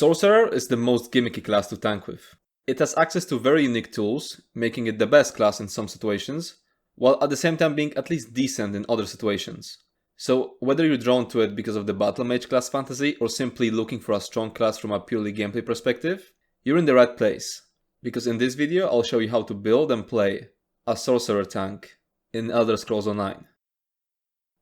Sorcerer is the most gimmicky class to tank with. It has access to very unique tools, making it the best class in some situations, while at the same time being at least decent in other situations. So whether you're drawn to it because of the battle mage class fantasy or simply looking for a strong class from a purely gameplay perspective, you're in the right place. Because in this video I'll show you how to build and play a Sorcerer tank in Elder Scrolls Online.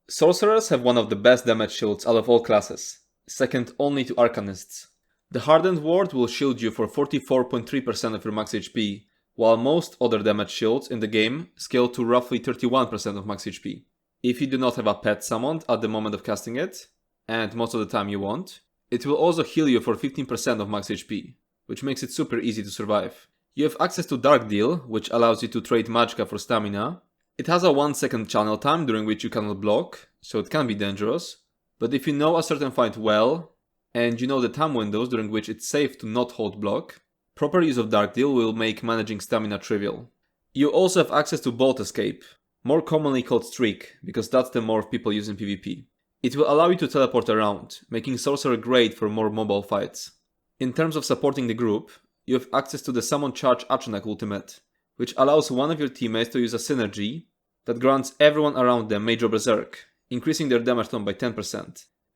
Sorcerers have one of the best damage shields out of all classes, second only to Arcanists. The Hardened Ward will shield you for 44.3% of your max HP, while most other damage shields in the game scale to roughly 31% of max HP. If you do not have a pet summoned at the moment of casting it, and most of the time you won't, it will also heal you for 15% of max HP, which makes it super easy to survive. You have access to Dark Deal, which allows you to trade magicka for stamina. It has a 1 second channel time during which you cannot block, so it can be dangerous, but if you know a certain fight well, and you know the time windows during which it's safe to not hold block, proper use of Dark Deal will make managing stamina trivial. You also have access to Bolt Escape, more commonly called Streak, because that's the morph people use in PvP. It will allow you to teleport around, making Sorcerer great for more mobile fights. In terms of supporting the group, you have access to the Summon Charge Achenak ultimate, which allows one of your teammates to use a synergy that grants everyone around them Mage or Berserk, increasing their damage tone by 10.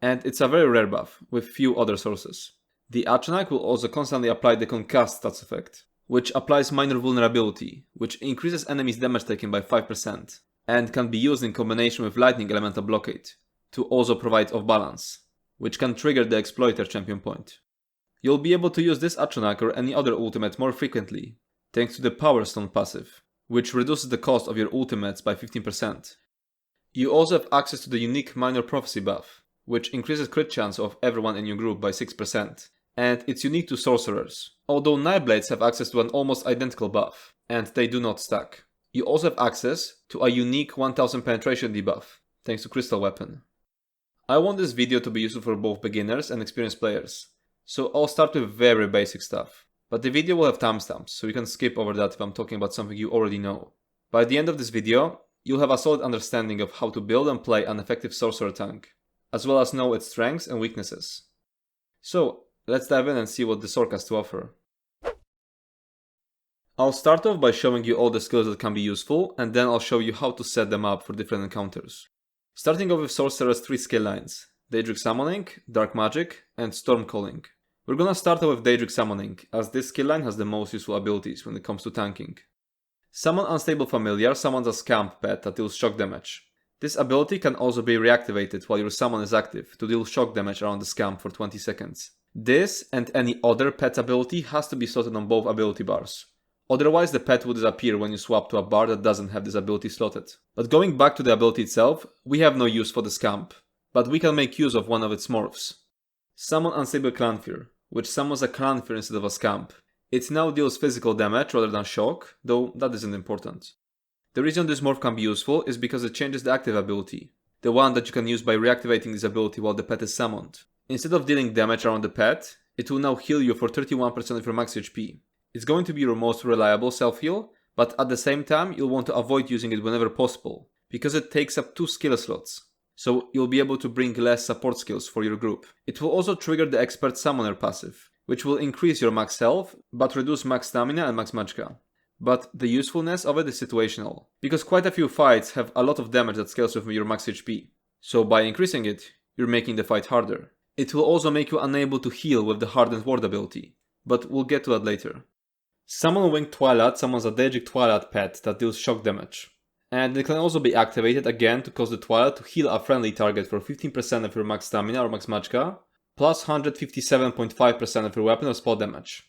And it's a very rare buff, with few other sources. The Achenak will also constantly apply the Concussed stats effect, which applies minor vulnerability, which increases enemies' damage taken by 5%, and can be used in combination with Lightning Elemental Blockade, to also provide off balance, which can trigger the Exploiter champion point. You'll be able to use this Achenak or any other ultimate more frequently, thanks to the Power Stone passive, which reduces the cost of your ultimates by 15%. You also have access to the unique Minor Prophecy buff, which increases crit chance of everyone in your group by 6%, and it's unique to Sorcerers, although Nightblades have access to an almost identical buff, and they do not stack. You also have access to a unique 1000 penetration debuff, thanks to Crystal Weapon. I want this video to be useful for both beginners and experienced players, so I'll start with very basic stuff, but the video will have timestamps, so you can skip over that if I'm talking about something you already know. By the end of this video, you'll have a solid understanding of how to build and play an effective Sorcerer tank, as well as know its strengths and weaknesses. So, let's dive in and see what the sorc has to offer. I'll start off by showing you all the skills that can be useful, and then I'll show you how to set them up for different encounters. Starting off with Sorcerer's 3 skill lines: Daedric Summoning, Dark Magic, and Storm Calling. We're gonna start off with Daedric Summoning, as this skill line has the most useful abilities when it comes to tanking. Summon Unstable Familiar summons a Scamp pet that deals shock damage. This ability can also be reactivated while your summon is active to deal shock damage around the Scamp for 20 seconds. This and any other pet ability has to be slotted on both ability bars. Otherwise the pet will disappear when you swap to a bar that doesn't have this ability slotted. But going back to the ability itself, we have no use for the Scamp, but we can make use of one of its morphs. Summon Unstable Clanfear, which summons a Clanfear instead of a Scamp. It now deals physical damage rather than shock, though that isn't important. The reason this morph can be useful is because it changes the active ability, the one that you can use by reactivating this ability while the pet is summoned. Instead of dealing damage around the pet, it will now heal you for 31% of your max HP. It's going to be your most reliable self-heal, but at the same time you'll want to avoid using it whenever possible, because it takes up 2 skill slots, so you'll be able to bring less support skills for your group. It will also trigger the Expert Summoner passive, which will increase your max health, but reduce max stamina and max magicka. But the usefulness of it is situational, because quite a few fights have a lot of damage that scales with your max HP, so by increasing it, you're making the fight harder. It will also make you unable to heal with the Hardened Ward ability, but we'll get to that later. Summon Winged Twilight summons a Daedric Twilight pet that deals shock damage, and it can also be activated again to cause the Twilight to heal a friendly target for 15% of your max stamina or max magicka, plus 157.5% of your weapon or spell damage.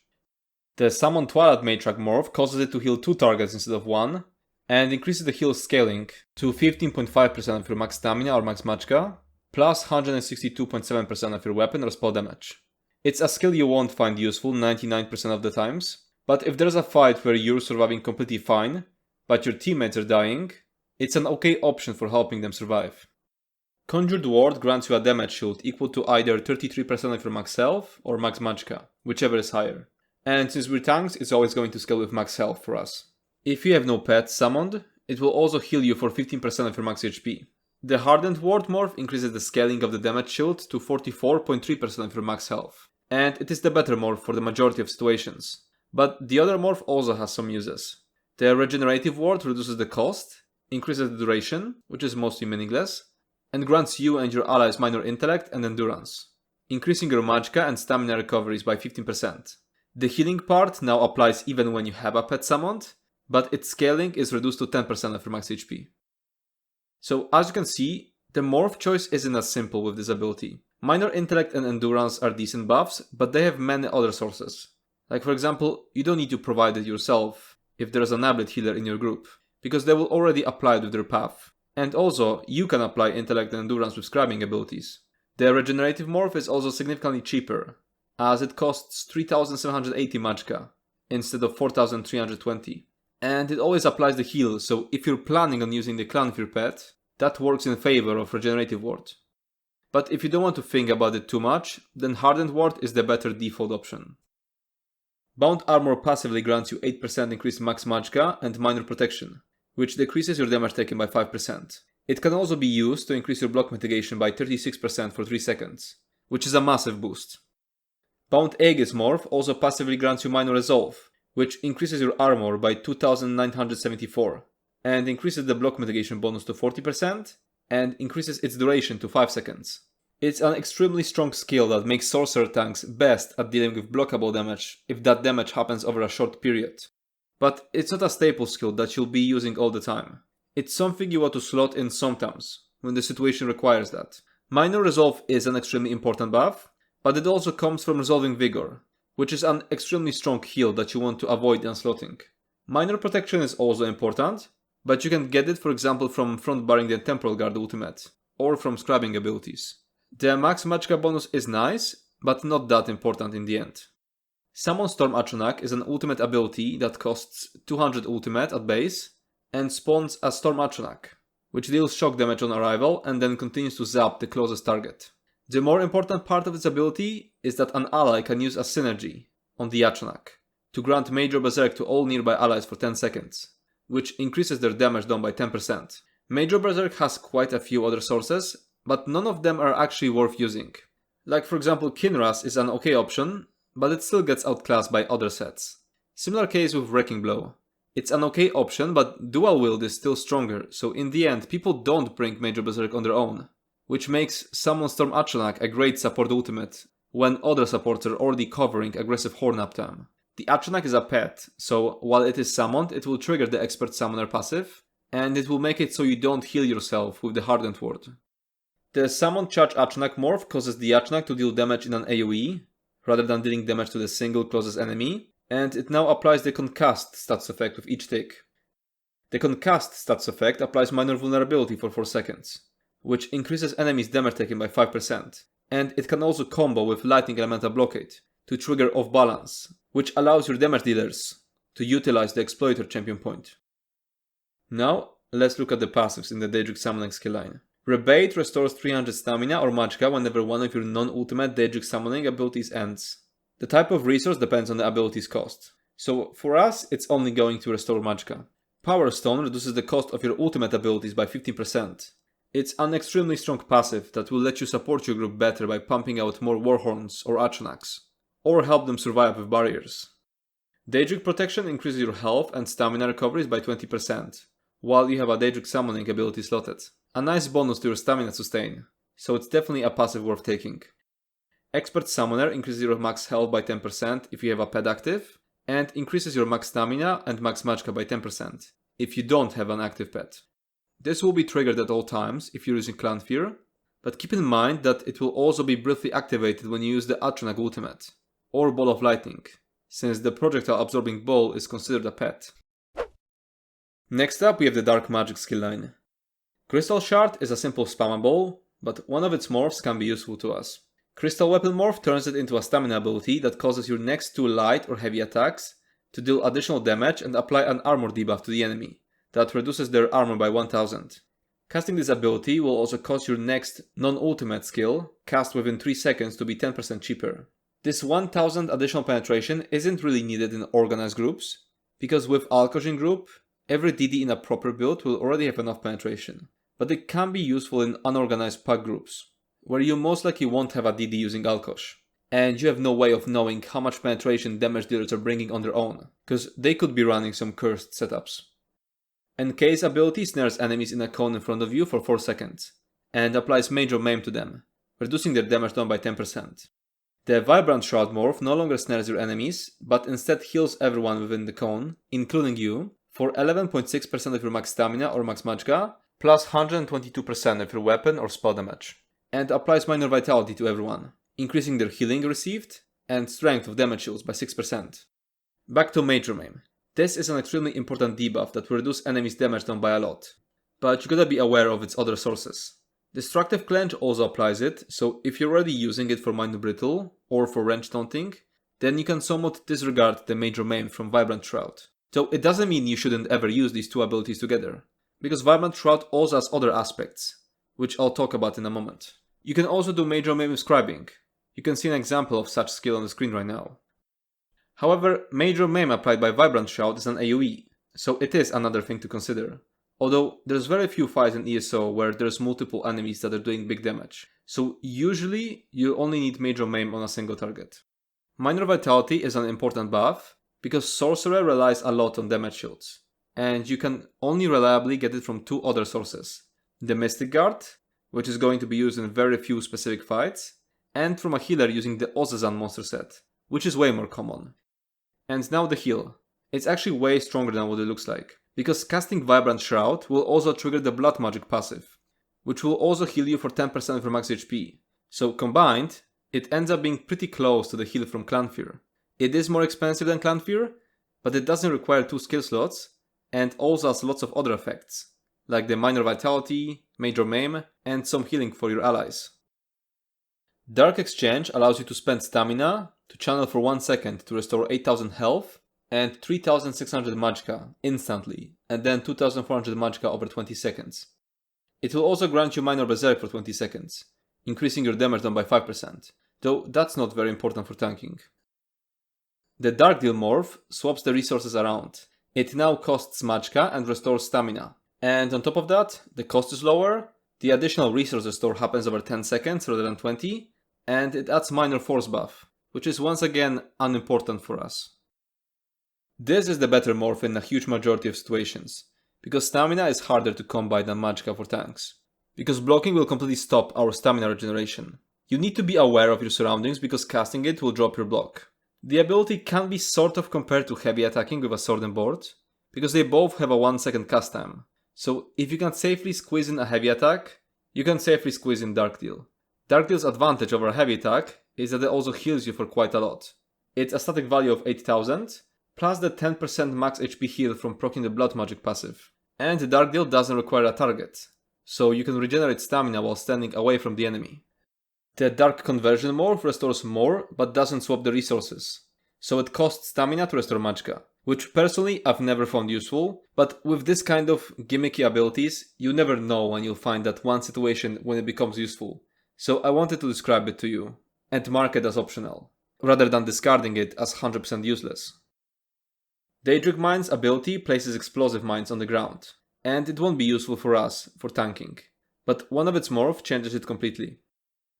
The Summon Twilight Matriarch morph causes it to heal 2 targets instead of 1, and increases the heal scaling to 15.5% of your max stamina or max magicka, plus 162.7% of your weapon or spell damage. It's a skill you won't find useful 99% of the times, but if there's a fight where you're surviving completely fine, but your teammates are dying, it's an okay option for helping them survive. Conjured Ward grants you a damage shield equal to either 33% of your max health or max magicka, whichever is higher. And since we're tanks, it's always going to scale with max health for us. If you have no pets summoned, it will also heal you for 15% of your max HP. The Hardened Ward morph increases the scaling of the damage shield to 44.3% of your max health. and it is the better morph for the majority of situations. But the other morph also has some uses. The regenerative ward reduces the cost, increases the duration, which is mostly meaningless, and grants you and your allies minor intellect and endurance, increasing your magicka and stamina recoveries by 15%. The healing part now applies even when you have a pet summoned, but its scaling is reduced to 10% of your max HP. So as you can see, the morph choice isn't as simple with this ability. Minor intellect and endurance are decent buffs, but they have many other sources. Like for example, you don't need to provide it yourself if there's an ablet healer in your group, because they will already apply it with their path. And also, you can apply intellect and endurance with scribing abilities. The regenerative morph is also significantly cheaper, as it costs 3780 magicka instead of 4320. And it always applies the heal, so if you're planning on using the clan of your pet, that works in favor of regenerative ward. But if you don't want to think about it too much, then hardened ward is the better default option. Bound armor passively grants you 8% increased max magicka and minor protection, which decreases your damage taken by 5%. It can also be used to increase your block mitigation by 36% for 3 seconds, which is a massive boost. Bound Aegis morph also passively grants you minor resolve, which increases your armor by 2974, and increases the block mitigation bonus to 40%, and increases its duration to 5 seconds. It's an extremely strong skill that makes Sorcerer tanks best at dealing with blockable damage if that damage happens over a short period. But it's not a staple skill that you'll be using all the time. It's something you want to slot in sometimes, when the situation requires that. Minor Resolve is an extremely important buff, but it also comes from Resolving Vigor, which is an extremely strong heal that you want to avoid unslotting. Minor Protection is also important, but you can get it for example from front barring the Temporal Guard ultimate, or from scribing abilities. The max magicka bonus is nice, but not that important in the end. Summon Storm Atronach is an ultimate ability that costs 200 ultimate at base, and spawns a Storm Atronach, which deals shock damage on arrival and then continues to zap the closest target. The more important part of this ability is that an ally can use a synergy on the Atronach to grant Major Berserk to all nearby allies for 10 seconds, which increases their damage down by 10%. Major Berserk has quite a few other sources, but none of them are actually worth using. Like for example, Kinra's is an okay option, but it still gets outclassed by other sets. Similar case with Wrecking Blow. It's an okay option, but Dual Wield is still stronger, so in the end people don't bring Major Berserk on their own, which makes Summon Storm Atronach a great support ultimate, when other supports are already covering aggressive Horn uptime. The Atronach is a pet, so while it is summoned, it will trigger the Expert Summoner passive, and it will make it so you don't heal yourself with the Hardened Ward. The Summon Charge Atronach morph causes the Atronach to deal damage in an AoE, rather than dealing damage to the single closest enemy, and it now applies the Concussed stats effect with each tick. The Concussed stats effect applies minor vulnerability for 4 seconds, which increases enemies' damage taken by 5%, and it can also combo with Lightning Elemental Blockade to trigger Off Balance, which allows your damage dealers to utilize the Exploiter champion point. Now, let's look at the passives in the Daedric Summoning skill line. Rebate restores 300 stamina or magicka whenever one of your non-ultimate Daedric Summoning abilities ends. The type of resource depends on the ability's cost. So for us, it's only going to restore magicka. Power Stone reduces the cost of your ultimate abilities by 15%. It's an extremely strong passive that will let you support your group better by pumping out more Warhorns or Atronachs, or help them survive with barriers. Daedric Protection increases your health and stamina recoveries by 20%, while you have a Daedric Summoning ability slotted. A nice bonus to your stamina sustain, so it's definitely a passive worth taking. Expert Summoner increases your max health by 10% if you have a pet active, and increases your max stamina and max magicka by 10% if you don't have an active pet. This will be triggered at all times if you're using Clan Fear, but keep in mind that it will also be briefly activated when you use the Atronach ultimate, or Ball of Lightning, since the projectile absorbing ball is considered a pet. Next up we have the Dark Magic skill line. Crystal Shard is a simple spammable, but one of its morphs can be useful to us. Crystal Weapon morph turns it into a stamina ability that causes your next 2 light or heavy attacks to deal additional damage and apply an armor debuff to the enemy that reduces their armor by 1000. Casting this ability will also cause your next non-ultimate skill, cast within 3 seconds, to be 10% cheaper. This 1000 additional penetration isn't really needed in organized groups, because with Alkosh group, every DD in a proper build will already have enough penetration. But it can be useful in unorganized pack groups, where you most likely won't have a DD using Alkosh. and you have no way of knowing how much penetration damage dealers are bringing on their own, because they could be running some cursed setups. Encase ability snares enemies in a cone in front of you for 4 seconds, and applies major maim to them, reducing their damage down by 10%. The Vibrant Shroud morph no longer snares your enemies, but instead heals everyone within the cone, including you, for 11.6% of your max stamina or max magicka, plus 122% of your weapon or spell damage, and applies minor vitality to everyone, increasing their healing received and strength of damage shields by 6%. Back to Major Maim. This is an extremely important debuff that will reduce enemies' damage down by a lot, but you gotta be aware of its other sources. Destructive Clench also applies it, so if you're already using it for Minor Brittle or for Wrench Taunting, then you can somewhat disregard the Major Maim from Vibrant Shroud. Though it doesn't mean you shouldn't ever use these two abilities together, because Vibrant Shroud also has other aspects, which I'll talk about in a moment. You can also do Major Maim with Scribing. You can see an example of such skill on the screen right now. However, Major Maim applied by Vibrant Shroud is an AoE, so it is another thing to consider. Although there's very few fights in ESO where there's multiple enemies that are doing big damage, so usually you only need Major Maim on a single target. Minor Vitality is an important buff, because Sorcerer relies a lot on damage shields, and you can only reliably get it from two other sources. The Mystic Guard, which is going to be used in very few specific fights, and from a healer using the Ozezan monster set, which is way more common. And now the heal. It's actually way stronger than what it looks like, because casting Vibrant Shroud will also trigger the Blood Magic passive, which will also heal you for 10% of your max HP. So combined, it ends up being pretty close to the heal from Clanfear. It is more expensive than Clanfear, but it doesn't require 2 skill slots, and also has lots of other effects, like the Minor Vitality, Major Maim, and some healing for your allies. Dark Exchange allows you to spend stamina to channel for 1 second to restore 8000 health and 3600 magicka instantly, and then 2400 magicka over 20 seconds. It will also grant you Minor Berserk for 20 seconds, increasing your damage down by 5%, though that's not very important for tanking. The Dark Deal morph swaps the resources around. It now costs magicka and restores stamina, and on top of that, the cost is lower, the additional resource restore happens over 10 seconds rather than 20, and it adds minor force buff, which is once again unimportant for us. This is the better morph in a huge majority of situations, because stamina is harder to combat than magicka for tanks, because blocking will completely stop our stamina regeneration. You need to be aware of your surroundings because casting it will drop your block. The ability can be sort of compared to heavy attacking with a sword and board, because they both have a 1 second cast time. So if you can safely squeeze in a heavy attack, you can safely squeeze in Dark Deal. Dark Deal's advantage over a heavy attack is that it also heals you for quite a lot. It's a static value of 8000, plus the 10% max HP heal from proccing the Blood Magic passive. And the Dark Deal doesn't require a target, so you can regenerate stamina while standing away from the enemy. The Dark Conversion morph restores more, but doesn't swap the resources, so it costs stamina to restore magicka, which personally I've never found useful, but with this kind of gimmicky abilities, you never know when you'll find that one situation when it becomes useful. So I wanted to describe it to you, and mark it as optional, rather than discarding it as 100% useless. Daedric Mine's ability places explosive mines on the ground, and it won't be useful for us for tanking, but one of its morph changes it completely.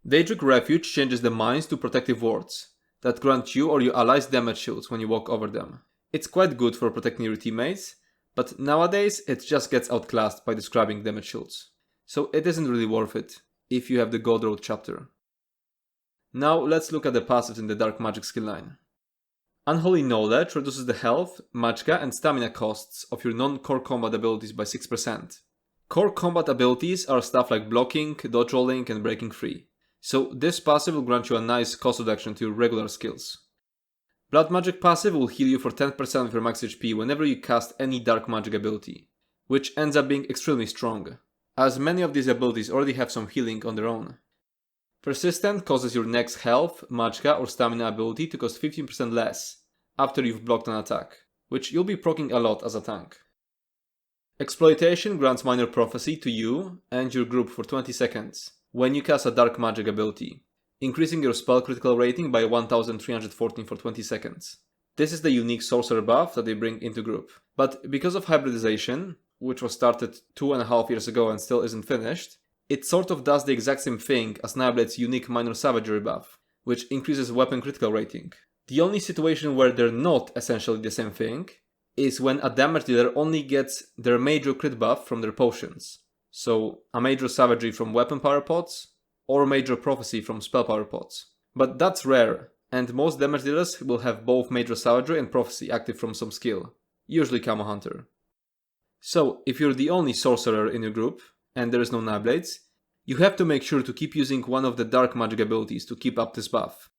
Daedric Refuge changes the mines to protective wards, that grant you or your allies damage shields when you walk over them. It's quite good for protecting your teammates, but nowadays it just gets outclassed by describing damage shields, so it isn't really worth it if you have the Gold Road chapter. Now let's look at the passives in the Dark Magic skill line. Unholy Knowledge reduces the health, magicka and stamina costs of your non-core combat abilities by 6%. Core combat abilities are stuff like blocking, dodge rolling and breaking free, so this passive will grant you a nice cost reduction to your regular skills. Blood Magic passive will heal you for 10% of your max HP whenever you cast any Dark Magic ability, which ends up being extremely strong, as many of these abilities already have some healing on their own. Persistent causes your next health, magicka or stamina ability to cost 15% less after you've blocked an attack, which you'll be proccing a lot as a tank. Exploitation grants Minor Prophecy to you and your group for 20 seconds when you cast a Dark Magic ability, increasing your spell critical rating by 1314 for 20 seconds. This is the unique Sorcerer buff that they bring into group, but because of hybridization, which was started 2.5 years ago and still isn't finished, it sort of does the exact same thing as Nightblade's unique Minor Savagery buff, which increases weapon critical rating. The only situation where they're not essentially the same thing is when a damage dealer only gets their major crit buff from their potions. So a major savagery from weapon power pots, or major prophecy from spell power pots. But that's rare, and most damage dealers will have both major savagery and prophecy active from some skill, usually Camo Hunter. So if you're the only sorcerer in your group, and there is no Nightblades, you have to make sure to keep using one of the dark magic abilities to keep up this buff.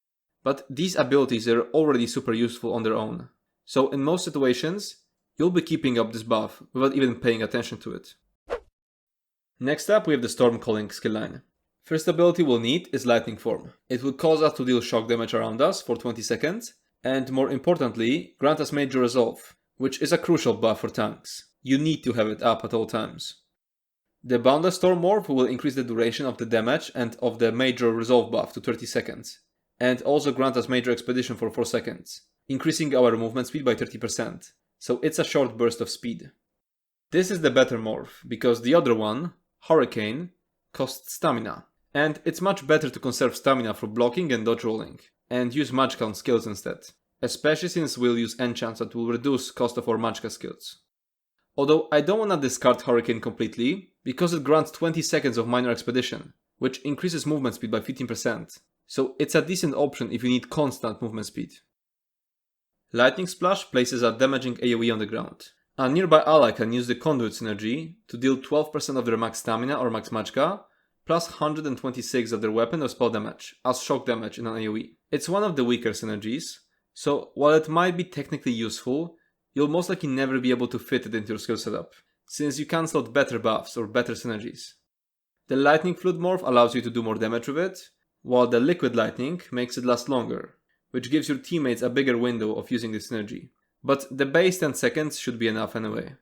But these abilities are already super useful on their own, so in most situations, you'll be keeping up this buff without even paying attention to it. Next up we have the Storm Calling skill line. First ability we'll need is Lightning Form. It will cause us to deal shock damage around us for 20 seconds, and more importantly, grant us Major Resolve, which is a crucial buff for tanks. You need to have it up at all times. The Boundless Storm Morph will increase the duration of the damage and of the Major Resolve buff to 30 seconds, and also grant us Major Expedition for 4 seconds, increasing our movement speed by 30%, so it's a short burst of speed. This is the better morph, because the other one, Hurricane, costs stamina, and it's much better to conserve stamina for blocking and dodge rolling, and use magical skills instead, especially since we'll use enchants that will reduce cost of our magical skills. Although I don't wanna discard Hurricane completely, because it grants 20 seconds of Minor Expedition, which increases movement speed by 15%, so it's a decent option if you need constant movement speed. Lightning Splash places a damaging AoE on the ground. A nearby ally can use the Conduit synergy to deal 12% of their max stamina or max magicka, plus 126 of their weapon or spell damage, as shock damage in an AoE. It's one of the weaker synergies, so while it might be technically useful, you'll most likely never be able to fit it into your skill setup, since you cancelled better buffs or better synergies. The Lightning Flood morph allows you to do more damage with it, while the Liquid Lightning makes it last longer, which gives your teammates a bigger window of using this synergy. But the base 10 seconds should be enough anyway.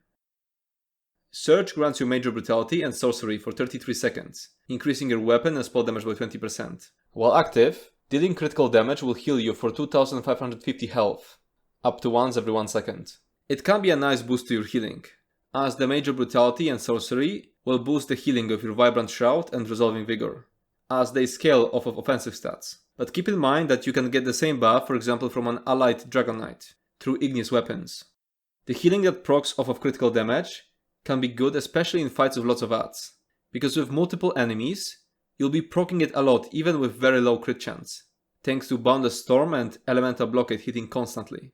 Surge grants you Major Brutality and Sorcery for 33 seconds, increasing your weapon and spell damage by 20%. While active, dealing critical damage will heal you for 2550 health, up to once every 1 second. It can be a nice boost to your healing, as the Major Brutality and Sorcery will boost the healing of your Vibrant Shroud and Resolving Vigor, as they scale off of offensive stats. But keep in mind that you can get the same buff, for example from an allied Dragon Knight, through igneous weapons. The healing that procs off of critical damage can be good, especially in fights with lots of adds, because with multiple enemies, you'll be proccing it a lot even with very low crit chance, thanks to Boundless Storm and Elemental Blockade hitting constantly.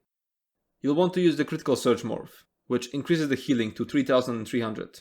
You'll want to use the Critical Surge morph, which increases the healing to 3300.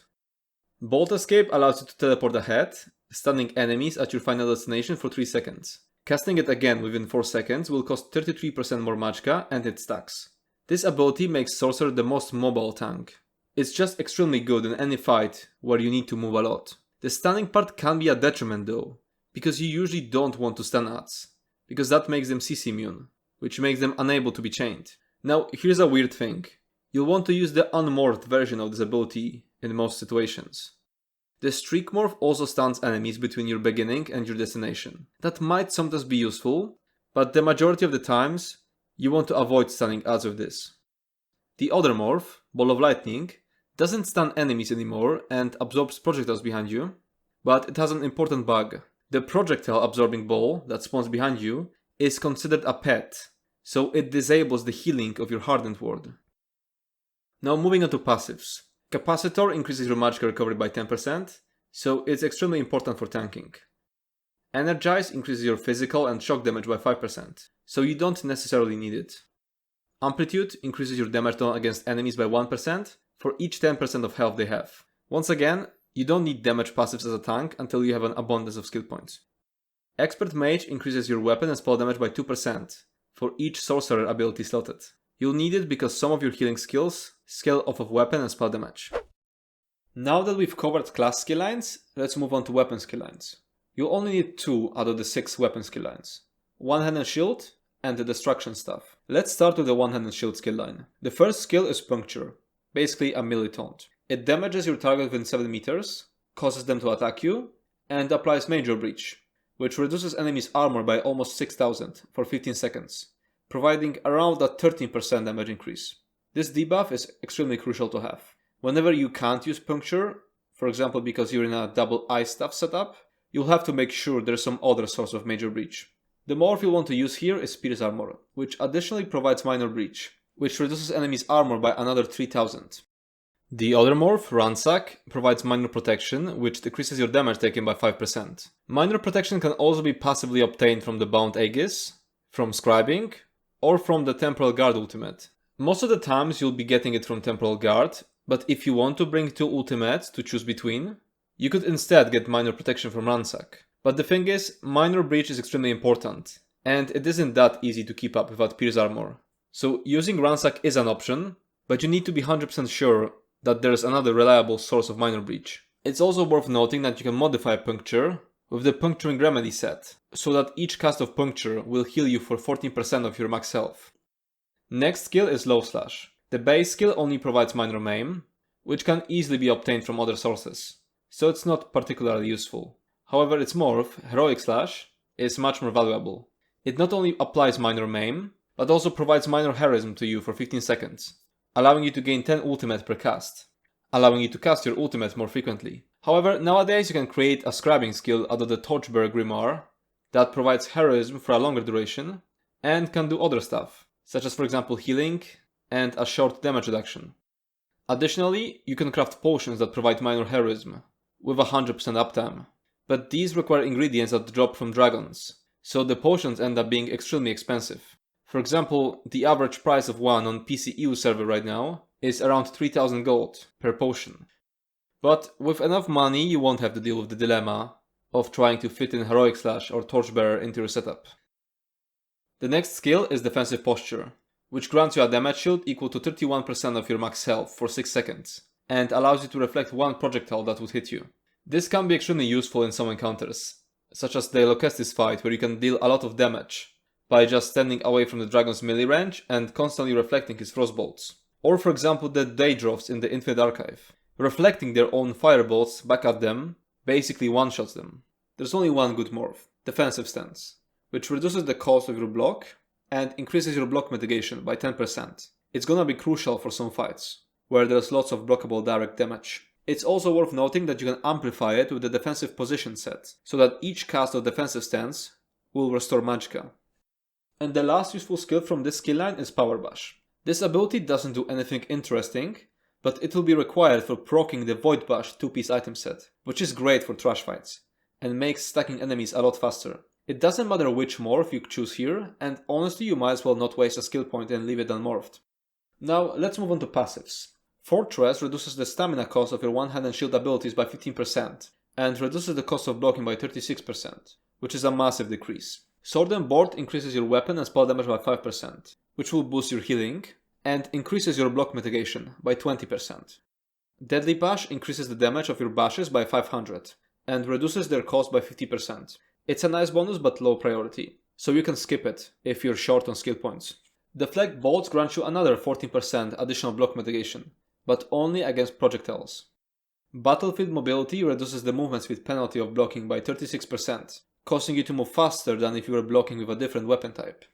Bolt Escape allows you to teleport ahead, stunning enemies at your final destination for 3 seconds. Casting it again within 4 seconds will cost 33% more magicka and it stacks. This ability makes Sorcerer the most mobile tank. It's just extremely good in any fight where you need to move a lot. The stunning part can be a detriment though, because you usually don't want to stun adds, because that makes them CC immune, which makes them unable to be chained. Now here's a weird thing. You'll want to use the unmorphed version of this ability in most situations. The Streak morph also stuns enemies between your beginning and your destination. That might sometimes be useful, but the majority of the times, you want to avoid stunning adds with this. The other morph, Ball of Lightning, doesn't stun enemies anymore and absorbs projectiles behind you, but it has an important bug. The projectile absorbing ball that spawns behind you is considered a pet, so it disables the healing of your Hardened Ward. Now moving on to passives. Capacitor increases your magic recovery by 10%, so it's extremely important for tanking. Energize increases your physical and shock damage by 5%, so you don't necessarily need it. Amplitude increases your damage done against enemies by 1% for each 10% of health they have. Once again, you don't need damage passives as a tank until you have an abundance of skill points. Expert Mage increases your weapon and spell damage by 2% for each Sorcerer ability slotted. You'll need it because some of your healing skills scale off of weapon and spell damage. Now that we've covered class skill lines, let's move on to weapon skill lines. You'll only need 2 out of the 6 weapon skill lines. One-handed shield and the destruction staff. Let's start with the one-handed shield skill line. The first skill is Puncture, basically a melee taunt. It damages your target within 7 meters, causes them to attack you, and applies Major Breach, which reduces enemies' armor by almost 6000 for 15 seconds, providing around a 13% damage increase. This debuff is extremely crucial to have. Whenever you can't use Puncture, for example because you're in a double ice staff setup, you'll have to make sure there's some other source of Major Breach. The morph you'll want to use here is Pierce Armor, which additionally provides Minor Breach, which reduces enemies' armor by another 3000. The other morph, Ransack, provides Minor Protection, which decreases your damage taken by 5%. Minor Protection can also be passively obtained from the Bound Aegis, from Scribing, or from the Temporal Guard ultimate. Most of the times you'll be getting it from Temporal Guard, but if you want to bring two ultimates to choose between, you could instead get Minor Protection from Ransack. But the thing is, Minor Breach is extremely important, and it isn't that easy to keep up without Pierce Armor. So using Ransack is an option, but you need to be 100% sure that there's another reliable source of Minor Breach. It's also worth noting that you can modify Puncture with the Puncturing Remedy set, so that each cast of Puncture will heal you for 14% of your max health. Next skill is Low Slash. The base skill only provides Minor Maim, which can easily be obtained from other sources, so it's not particularly useful. However, its morph, Heroic Slash, is much more valuable. It not only applies Minor Maim, but also provides Minor Heroism to you for 15 seconds, allowing you to gain 10 ultimate per cast, allowing you to cast your ultimate more frequently. However, nowadays you can create a Scribing skill out of the Torchbearer Grimoire that provides Heroism for a longer duration, and can do other stuff, such as for example healing and a short damage reduction. Additionally, you can craft potions that provide Minor Heroism, with 100% uptime, but these require ingredients that drop from dragons, so the potions end up being extremely expensive. For example, the average price of one on PC EU server right now is around 3000 gold per potion. But with enough money you won't have to deal with the dilemma of trying to fit in Heroic Slash or Torchbearer into your setup. The next skill is Defensive Posture, which grants you a damage shield equal to 31% of your max health for 6 seconds, and allows you to reflect one projectile that would hit you. This can be extremely useful in some encounters, such as the Locestis fight where you can deal a lot of damage by just standing away from the dragon's melee range and constantly reflecting his frostbolts. Or for example the Daedroths in the Infinite Archive. Reflecting their own firebolts back at them basically one-shots them. There's only one good morph, Defensive Stance, which reduces the cost of your block and increases your block mitigation by 10%. It's gonna be crucial for some fights, where there's lots of blockable direct damage. It's also worth noting that you can amplify it with the Defensive Position set, so that each cast of Defensive Stance will restore Magicka. And the last useful skill from this skill line is Power Bash. This ability doesn't do anything interesting, but it will be required for proccing the Void Bash 2-piece item set, which is great for trash fights, and makes stacking enemies a lot faster. It doesn't matter which morph you choose here, and honestly you might as well not waste a skill point and leave it unmorphed. Now let's move on to passives. Fortress reduces the stamina cost of your one-hand and shield abilities by 15%, and reduces the cost of blocking by 36%, which is a massive decrease. Sword and Board increases your weapon and spell damage by 5%, which will boost your healing, and increases your block mitigation by 20%. Deadly Bash increases the damage of your bashes by 500, and reduces their cost by 50%. It's a nice bonus but low priority, so you can skip it if you're short on skill points. Deflect Bolts grants you another 14% additional block mitigation, but only against projectiles. Battlefield Mobility reduces the movement speed penalty of blocking by 36%, causing you to move faster than if you were blocking with a different weapon type.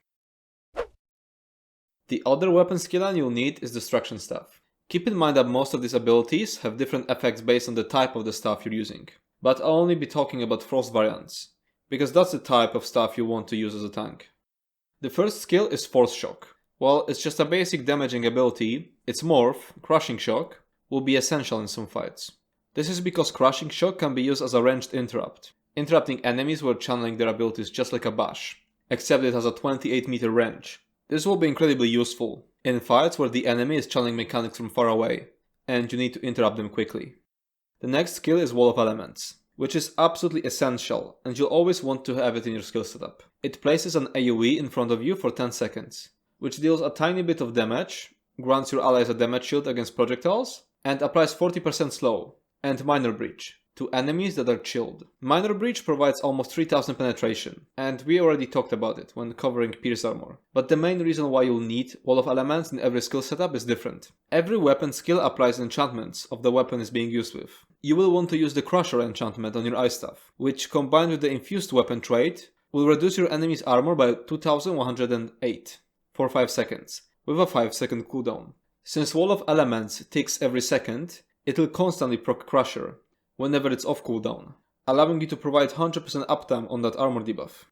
The other weapon skill line you'll need is Destruction Staff. Keep in mind that most of these abilities have different effects based on the type of the staff you're using, but I'll only be talking about Frost variants, because that's the type of staff you want to use as a tank. The first skill is Force Shock. While it's just a basic damaging ability, its morph, Crushing Shock, will be essential in some fights. This is because Crushing Shock can be used as a ranged interrupt, interrupting enemies who are channeling their abilities just like a bash, except it has a 28 meter range. This will be incredibly useful in fights where the enemy is channeling mechanics from far away, and you need to interrupt them quickly. The next skill is Wall of Elements, which is absolutely essential, and you'll always want to have it in your skill setup. It places an AoE in front of you for 10 seconds, which deals a tiny bit of damage, grants your allies a damage shield against projectiles, and applies 40% slow, and Minor Breach, to enemies that are chilled. Minor Breach provides almost 3000 penetration, and we already talked about it when covering Pierce Armor. But the main reason why you'll need Wall of Elements in every skill setup is different. Every weapon skill applies enchantments of the weapon is being used with. You will want to use the Crusher enchantment on your Ice Staff, which combined with the Infused Weapon trait, will reduce your enemy's armor by 2108 for 5 seconds, with a 5-second cooldown. Since Wall of Elements ticks every second, it will constantly proc Crusher whenever it's off cooldown, allowing you to provide 100% uptime on that armor debuff.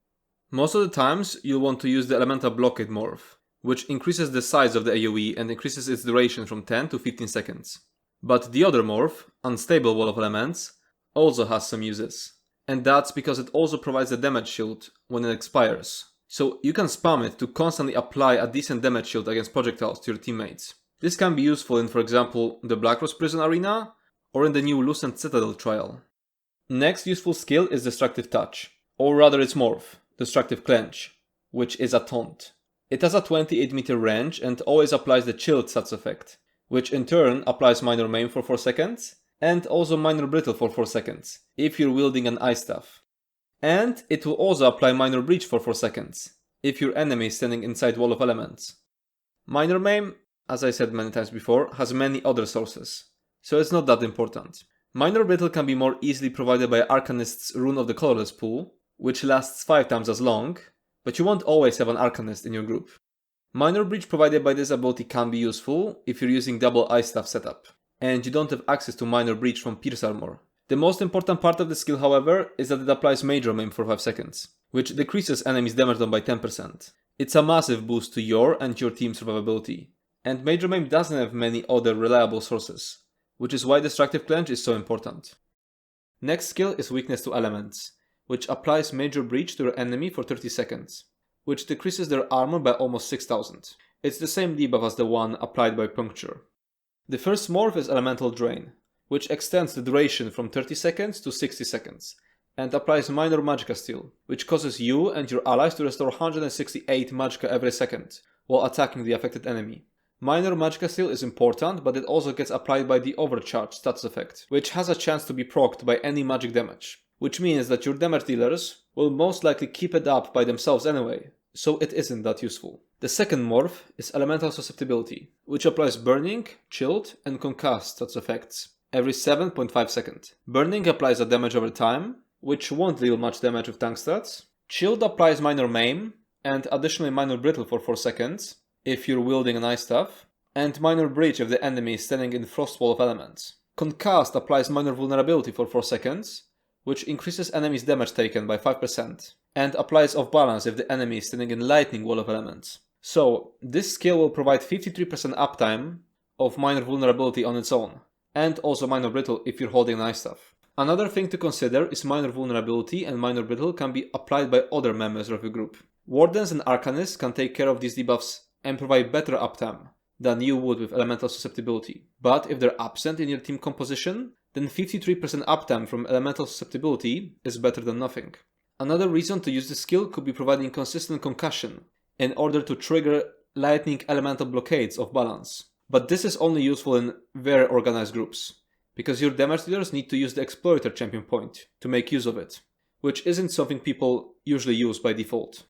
Most of the times, you'll want to use the Elemental Blockade morph, which increases the size of the AoE and increases its duration from 10 to 15 seconds. But the other morph, Unstable Wall of Elements, also has some uses. And that's because it also provides a damage shield when it expires. So you can spam it to constantly apply a decent damage shield against projectiles to your teammates. This can be useful in, for example, the Blackrose Prison Arena or in the new Lucent Citadel trial. Next useful skill is Destructive Touch, or rather its morph, Destructive Clench, which is a taunt. It has a 28 meter range and always applies the Chilled stats effect, which in turn applies Minor Maim for 4 seconds, and also Minor Brittle for 4 seconds, if you're wielding an Ice Staff. And it will also apply Minor Breach for 4 seconds, if your enemy is standing inside Wall of Elements. Minor Maim, as I said many times before, has many other sources, so it's not that important. Minor Brittle can be more easily provided by Arcanist's Rune of the Colorless pool, which lasts 5 times as long, but you won't always have an Arcanist in your group. Minor Breach provided by this ability can be useful if you're using double Ice Staff setup, and you don't have access to Minor Breach from Pierce Armor. The most important part of the skill, however, is that it applies Major Maim for 5 seconds, which decreases enemies' damage done by 10%. It's a massive boost to your and your team's survivability, and Major Maim doesn't have many other reliable sources, which is why Destructive Clench is so important. Next skill is Weakness to Elements, which applies Major Breach to your enemy for 30 seconds, which decreases their armor by almost 6000. It's the same debuff as the one applied by Puncture. The first morph is Elemental Drain, which extends the duration from 30 seconds to 60 seconds, and applies Minor Magicka Steal, which causes you and your allies to restore 168 Magicka every second, while attacking the affected enemy. Minor Magicka Steal is important, but it also gets applied by the Overcharge stats effect, which has a chance to be procced by any magic damage, which means that your damage dealers will most likely keep it up by themselves anyway, so it isn't that useful. The second morph is Elemental Susceptibility, which applies Burning, Chilled, and Concussed stats effects every 7.5 seconds. Burning applies a damage over time, which won't deal much damage with tank stats. Chilled applies Minor Maim, and additionally Minor Brittle for 4 seconds, if you're wielding an Ice Staff, and Minor Breach if the enemy is standing in Frost Wall of Elements. Concussed applies Minor Vulnerability for 4 seconds, which increases enemies' damage taken by 5%, and applies Off Balance if the enemy is standing in Lightning Wall of Elements. So, this skill will provide 53% uptime of Minor Vulnerability on its own, and also Minor Brittle if you're holding an Ice Staff. Another thing to consider is Minor Vulnerability and Minor Brittle can be applied by other members of your group. Wardens and Arcanists can take care of these debuffs and provide better uptime than you would with Elemental Susceptibility. But if they're absent in your team composition, then 53% uptime from Elemental Susceptibility is better than nothing. Another reason to use this skill could be providing consistent concussion in order to trigger lightning elemental blockades of balance. But this is only useful in very organized groups, because your damage dealers need to use the Exploiter champion point to make use of it, which isn't something people usually use by default.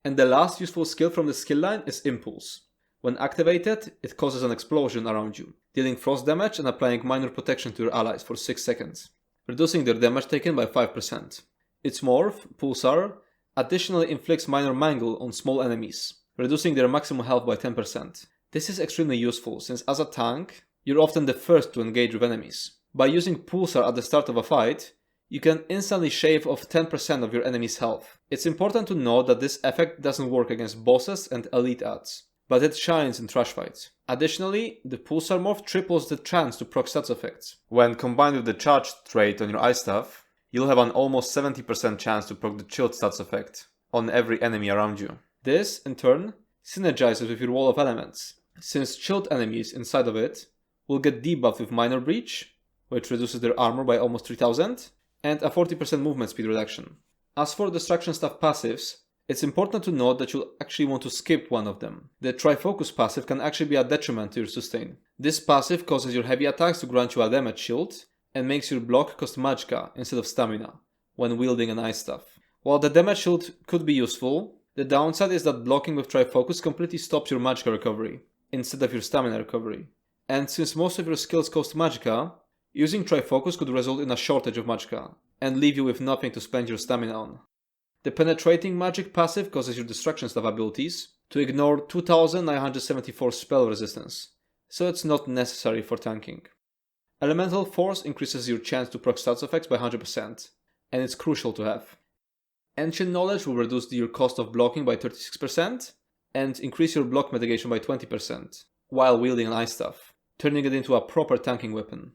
And the last useful skill from the skill line is Impulse. When activated, it causes an explosion around you, dealing frost damage and applying minor protection to your allies for 6 seconds, reducing their damage taken by 5%. Its morph, Pulsar, additionally inflicts minor mangle on small enemies, reducing their maximum health by 10%. This is extremely useful since as a tank, you're often the first to engage with enemies. By using Pulsar at the start of a fight, you can instantly shave off 10% of your enemy's health. It's important to note that this effect doesn't work against bosses and elite adds, but it shines in trash fights. Additionally, the Pulsar morph triples the chance to proc stats effects. When combined with the Charge trait on your Ice Staff, you'll have an almost 70% chance to proc the Chilled stats effect on every enemy around you. This, in turn, synergizes with your Wall of Elements, since chilled enemies inside of it will get debuffed with Minor Breach, which reduces their armor by almost 3000, and a 40% movement speed reduction. As for Destruction Staff passives, it's important to note that you'll actually want to skip one of them. The Trifocus passive can actually be a detriment to your sustain. This passive causes your heavy attacks to grant you a damage shield, and makes your block cost Magicka instead of stamina, when wielding an Ice Staff. While the damage shield could be useful, the downside is that blocking with Trifocus completely stops your Magicka recovery, instead of your stamina recovery. And since most of your skills cost Magicka, using Trifocus could result in a shortage of Magicka, and leave you with nothing to spend your stamina on. The Penetrating Magic passive causes your Destruction Staff abilities to ignore 2974 spell resistance, so it's not necessary for tanking. Elemental Force increases your chance to proc stats effects by 100%, and it's crucial to have. Ancient Knowledge will reduce your cost of blocking by 36% and increase your block mitigation by 20% while wielding an ice staff, turning it into a proper tanking weapon.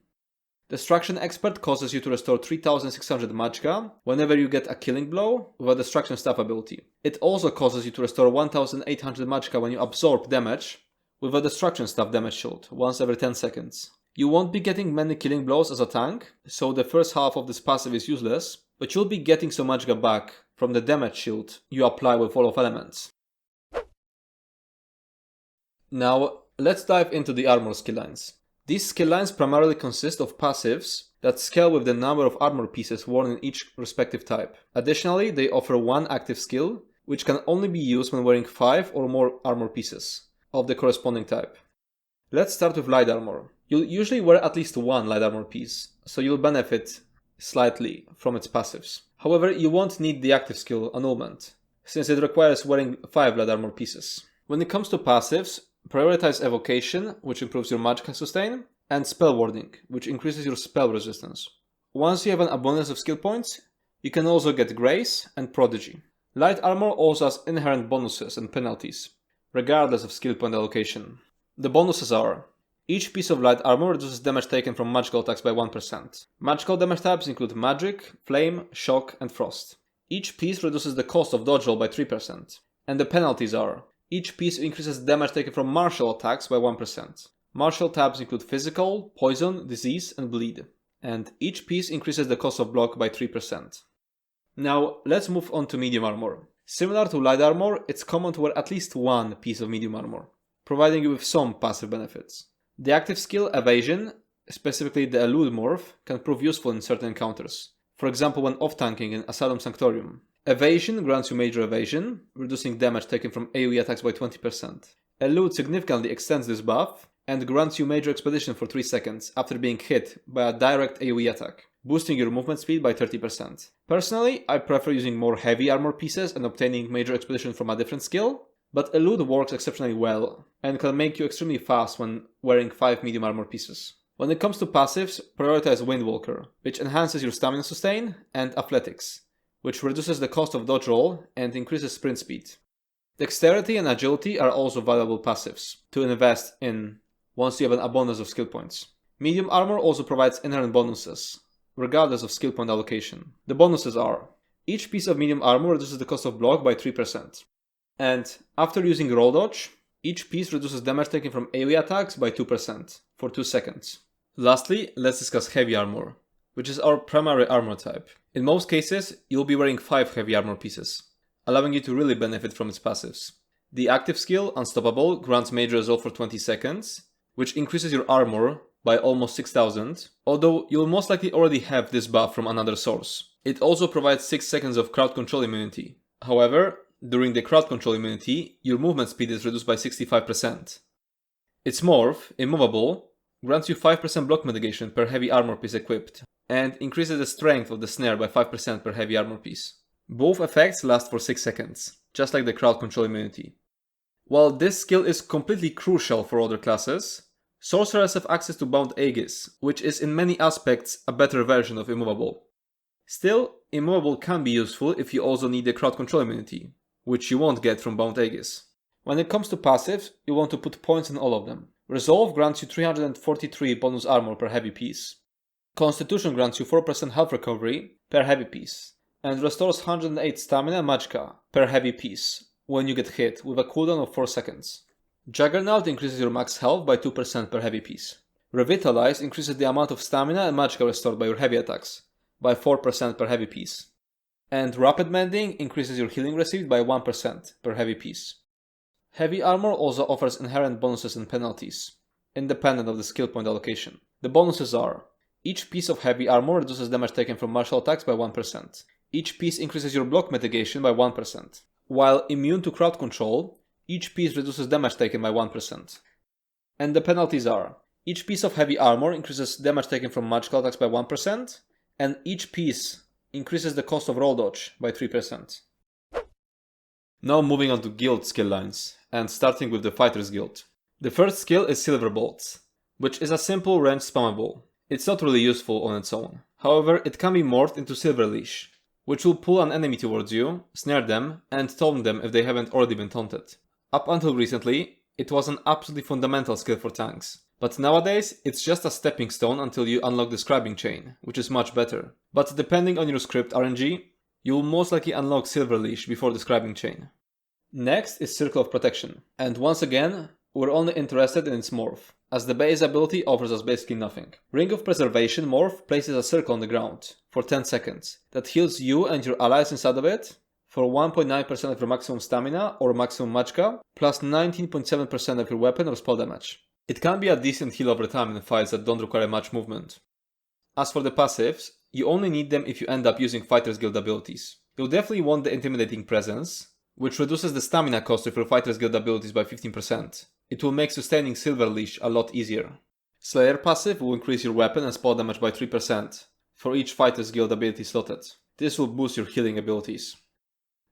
Destruction Expert causes you to restore 3600 magicka whenever you get a killing blow with a Destruction Staff ability. It also causes you to restore 1800 magicka when you absorb damage with a Destruction Staff damage shield once every 10 seconds. You won't be getting many killing blows as a tank, so the first half of this passive is useless, but you'll be getting some magicka back from the damage shield you apply with Wall of Elements. Now, let's dive into the armor skill lines. These skill lines primarily consist of passives that scale with the number of armor pieces worn in each respective type. Additionally, they offer one active skill, which can only be used when wearing 5 or more armor pieces of the corresponding type. Let's start with light armor. You'll usually wear at least one light armor piece, so you'll benefit slightly from its passives. However, you won't need the active skill Annulment, since it requires wearing 5 light armor pieces. When it comes to passives, prioritize Evocation, which improves your magicka sustain, and Spell Warding, which increases your spell resistance. Once you have an abundance of skill points, you can also get Grace and Prodigy. Light armor also has inherent bonuses and penalties, regardless of skill point allocation. The bonuses are: each piece of light armor reduces damage taken from magical attacks by 1%. Magical damage types include Magic, Flame, Shock, and Frost. Each piece reduces the cost of dodge roll by 3%. And the penalties are: each piece increases damage taken from martial attacks by 1%. Martial types include Physical, Poison, Disease, and Bleed. And each piece increases the cost of block by 3%. Now, let's move on to medium armor. Similar to light armor, it's common to wear at least one piece of medium armor, providing you with some passive benefits. The active skill Evasion, specifically the Elude morph, can prove useful in certain encounters. For example, when off-tanking in Asylum Sanctorium. Evasion grants you major evasion, reducing damage taken from AoE attacks by 20%. Elude significantly extends this buff, and grants you major expedition for 3 seconds after being hit by a direct AoE attack, boosting your movement speed by 30%. Personally, I prefer using more heavy armor pieces and obtaining major expedition from a different skill, but Elude works exceptionally well, and can make you extremely fast when wearing 5 medium armor pieces. When it comes to passives, prioritize Windwalker, which enhances your stamina sustain, and Athletics, which reduces the cost of dodge roll and increases sprint speed. Dexterity and Agility are also valuable passives to invest in once you have an abundance of skill points. Medium armor also provides inherent bonuses, regardless of skill point allocation. The bonuses are: each piece of medium armor reduces the cost of block by 3%. And after using roll dodge, each piece reduces damage taken from AoE attacks by 2% for 2 seconds. Lastly, let's discuss heavy armor, which is our primary armor type. In most cases, you'll be wearing 5 heavy armor pieces, allowing you to really benefit from its passives. The active skill, Unstoppable, grants major resolve for 20 seconds, which increases your armor by almost 6000, although you'll most likely already have this buff from another source. It also provides 6 seconds of crowd control immunity. However, during the crowd control immunity, your movement speed is reduced by 65%. Its morph, Immovable, grants you 5% block mitigation per heavy armor piece equipped, and increases the strength of the snare by 5% per heavy armor piece. Both effects last for 6 seconds, just like the crowd control immunity. While this skill is completely crucial for other classes, sorcerers have access to Bound Aegis, which is in many aspects a better version of Immovable. Still, Immovable can be useful if you also need the crowd control immunity, which you won't get from Bound Aegis. When it comes to passives, you want to put points in all of them. Resolve grants you 343 bonus armor per heavy piece. Constitution grants you 4% health recovery per heavy piece, and restores 108 stamina and magicka per heavy piece when you get hit with a cooldown of 4 seconds. Juggernaut increases your max health by 2% per heavy piece. Revitalize increases the amount of stamina and magicka restored by your heavy attacks by 4% per heavy piece. And Rapid Mending increases your healing received by 1% per heavy piece. Heavy armor also offers inherent bonuses and penalties, independent of the skill point allocation. The bonuses are: each piece of heavy armor reduces damage taken from martial attacks by 1%. Each piece increases your block mitigation by 1%. While immune to crowd control, each piece reduces damage taken by 1%. And the penalties are: each piece of heavy armor increases damage taken from magical attacks by 1%, and each piece increases the cost of roll dodge by 3%. Now moving on to guild skill lines, and starting with the Fighter's Guild. The first skill is Silver Bolts, which is a simple range spammable. It's not really useful on its own. However, it can be morphed into Silver Leash, which will pull an enemy towards you, snare them, and taunt them if they haven't already been taunted. Up until recently, it was an absolutely fundamental skill for tanks, but nowadays it's just a stepping stone until you unlock the Scribing chain, which is much better. But depending on your script RNG, you will most likely unlock Silver Leash before the Scribing chain. Next is Circle of Protection, and once again, we're only interested in its morph, as the base ability offers us basically nothing. Ring of Preservation morph places a circle on the ground for 10 seconds that heals you and your allies inside of it for 1.9% of your maximum stamina or maximum magicka, plus 19.7% of your weapon or spell damage. It can be a decent heal over time in fights that don't require much movement. As for the passives, you only need them if you end up using Fighter's Guild abilities. You'll definitely want the Intimidating Presence, which reduces the stamina cost of your Fighter's Guild abilities by 15%. It will make sustaining Silver Leash a lot easier. Slayer passive will increase your weapon and spell damage by 3% for each Fighter's Guild ability slotted. This will boost your healing abilities.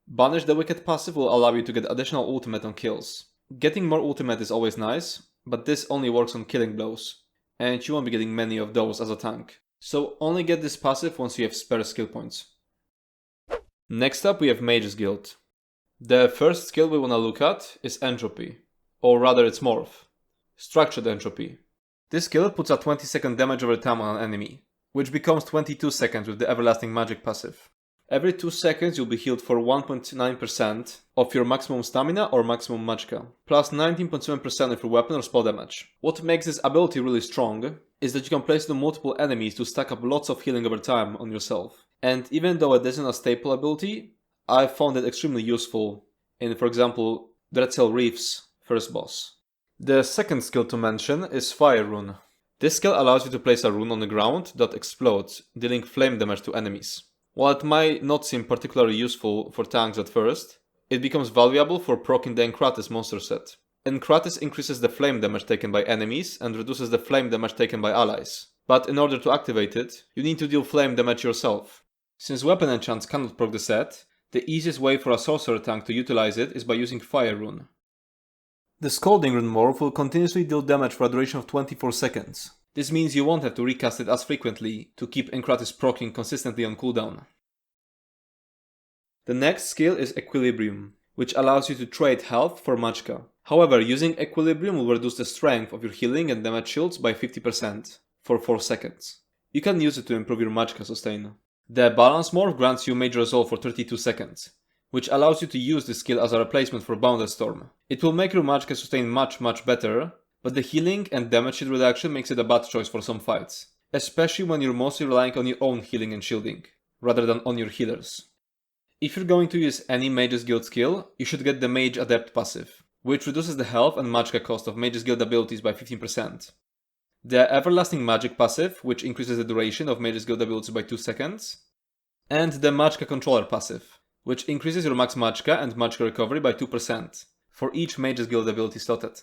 Banish the Wicked passive will allow you to get additional ultimate on kills. Getting more ultimate is always nice, but this only works on killing blows, and you won't be getting many of those as a tank. So only get this passive once you have spare skill points. Next up we have Mage's Guild. The first skill we want to look at is Entropy, or rather its morph, Structured Entropy. This skill puts a 20-second damage over time on an enemy, which becomes 22 seconds with the Everlasting Magic passive. Every 2 seconds you'll be healed for 1.9% of your maximum stamina or maximum magicka, plus 19.7% of your weapon or spell damage. What makes this ability really strong is that you can place it on multiple enemies to stack up lots of healing over time on yourself. And even though it isn't a staple ability, I found it extremely useful in, for example, Dreadcell Reef's first boss. The second skill to mention is Fire Rune. This skill allows you to place a rune on the ground that explodes, dealing flame damage to enemies. While it might not seem particularly useful for tanks at first, it becomes valuable for proccing the Encratis monster set. Encratis increases the flame damage taken by enemies and reduces the flame damage taken by allies. But in order to activate it, you need to deal flame damage yourself. Since weapon enchants cannot proc the set, the easiest way for a Sorcerer tank to utilize it is by using Fire Rune. The Scalding Rune morph will continuously deal damage for a duration of 24 seconds. This means you won't have to recast it as frequently to keep Encratis proccing consistently on cooldown. The next skill is Equilibrium, which allows you to trade health for magicka. However, using Equilibrium will reduce the strength of your healing and damage shields by 50% for 4 seconds. You can use it to improve your magicka sustain. The Balance morph grants you Mage Resolve for 32 seconds, which allows you to use this skill as a replacement for Bounded Storm. It will make your magicka sustain much better, but the healing and damage shield reduction makes it a bad choice for some fights, especially when you're mostly relying on your own healing and shielding, rather than on your healers. If you're going to use any Mage's Guild skill, you should get the Mage Adept passive, which reduces the health and magicka cost of Mage's Guild abilities by 15%. The Everlasting Magic passive, which increases the duration of Mage's Guild abilities by 2 seconds, and the Magicka Controller passive, which increases your max magicka and magicka recovery by 2% for each Mage's Guild ability slotted.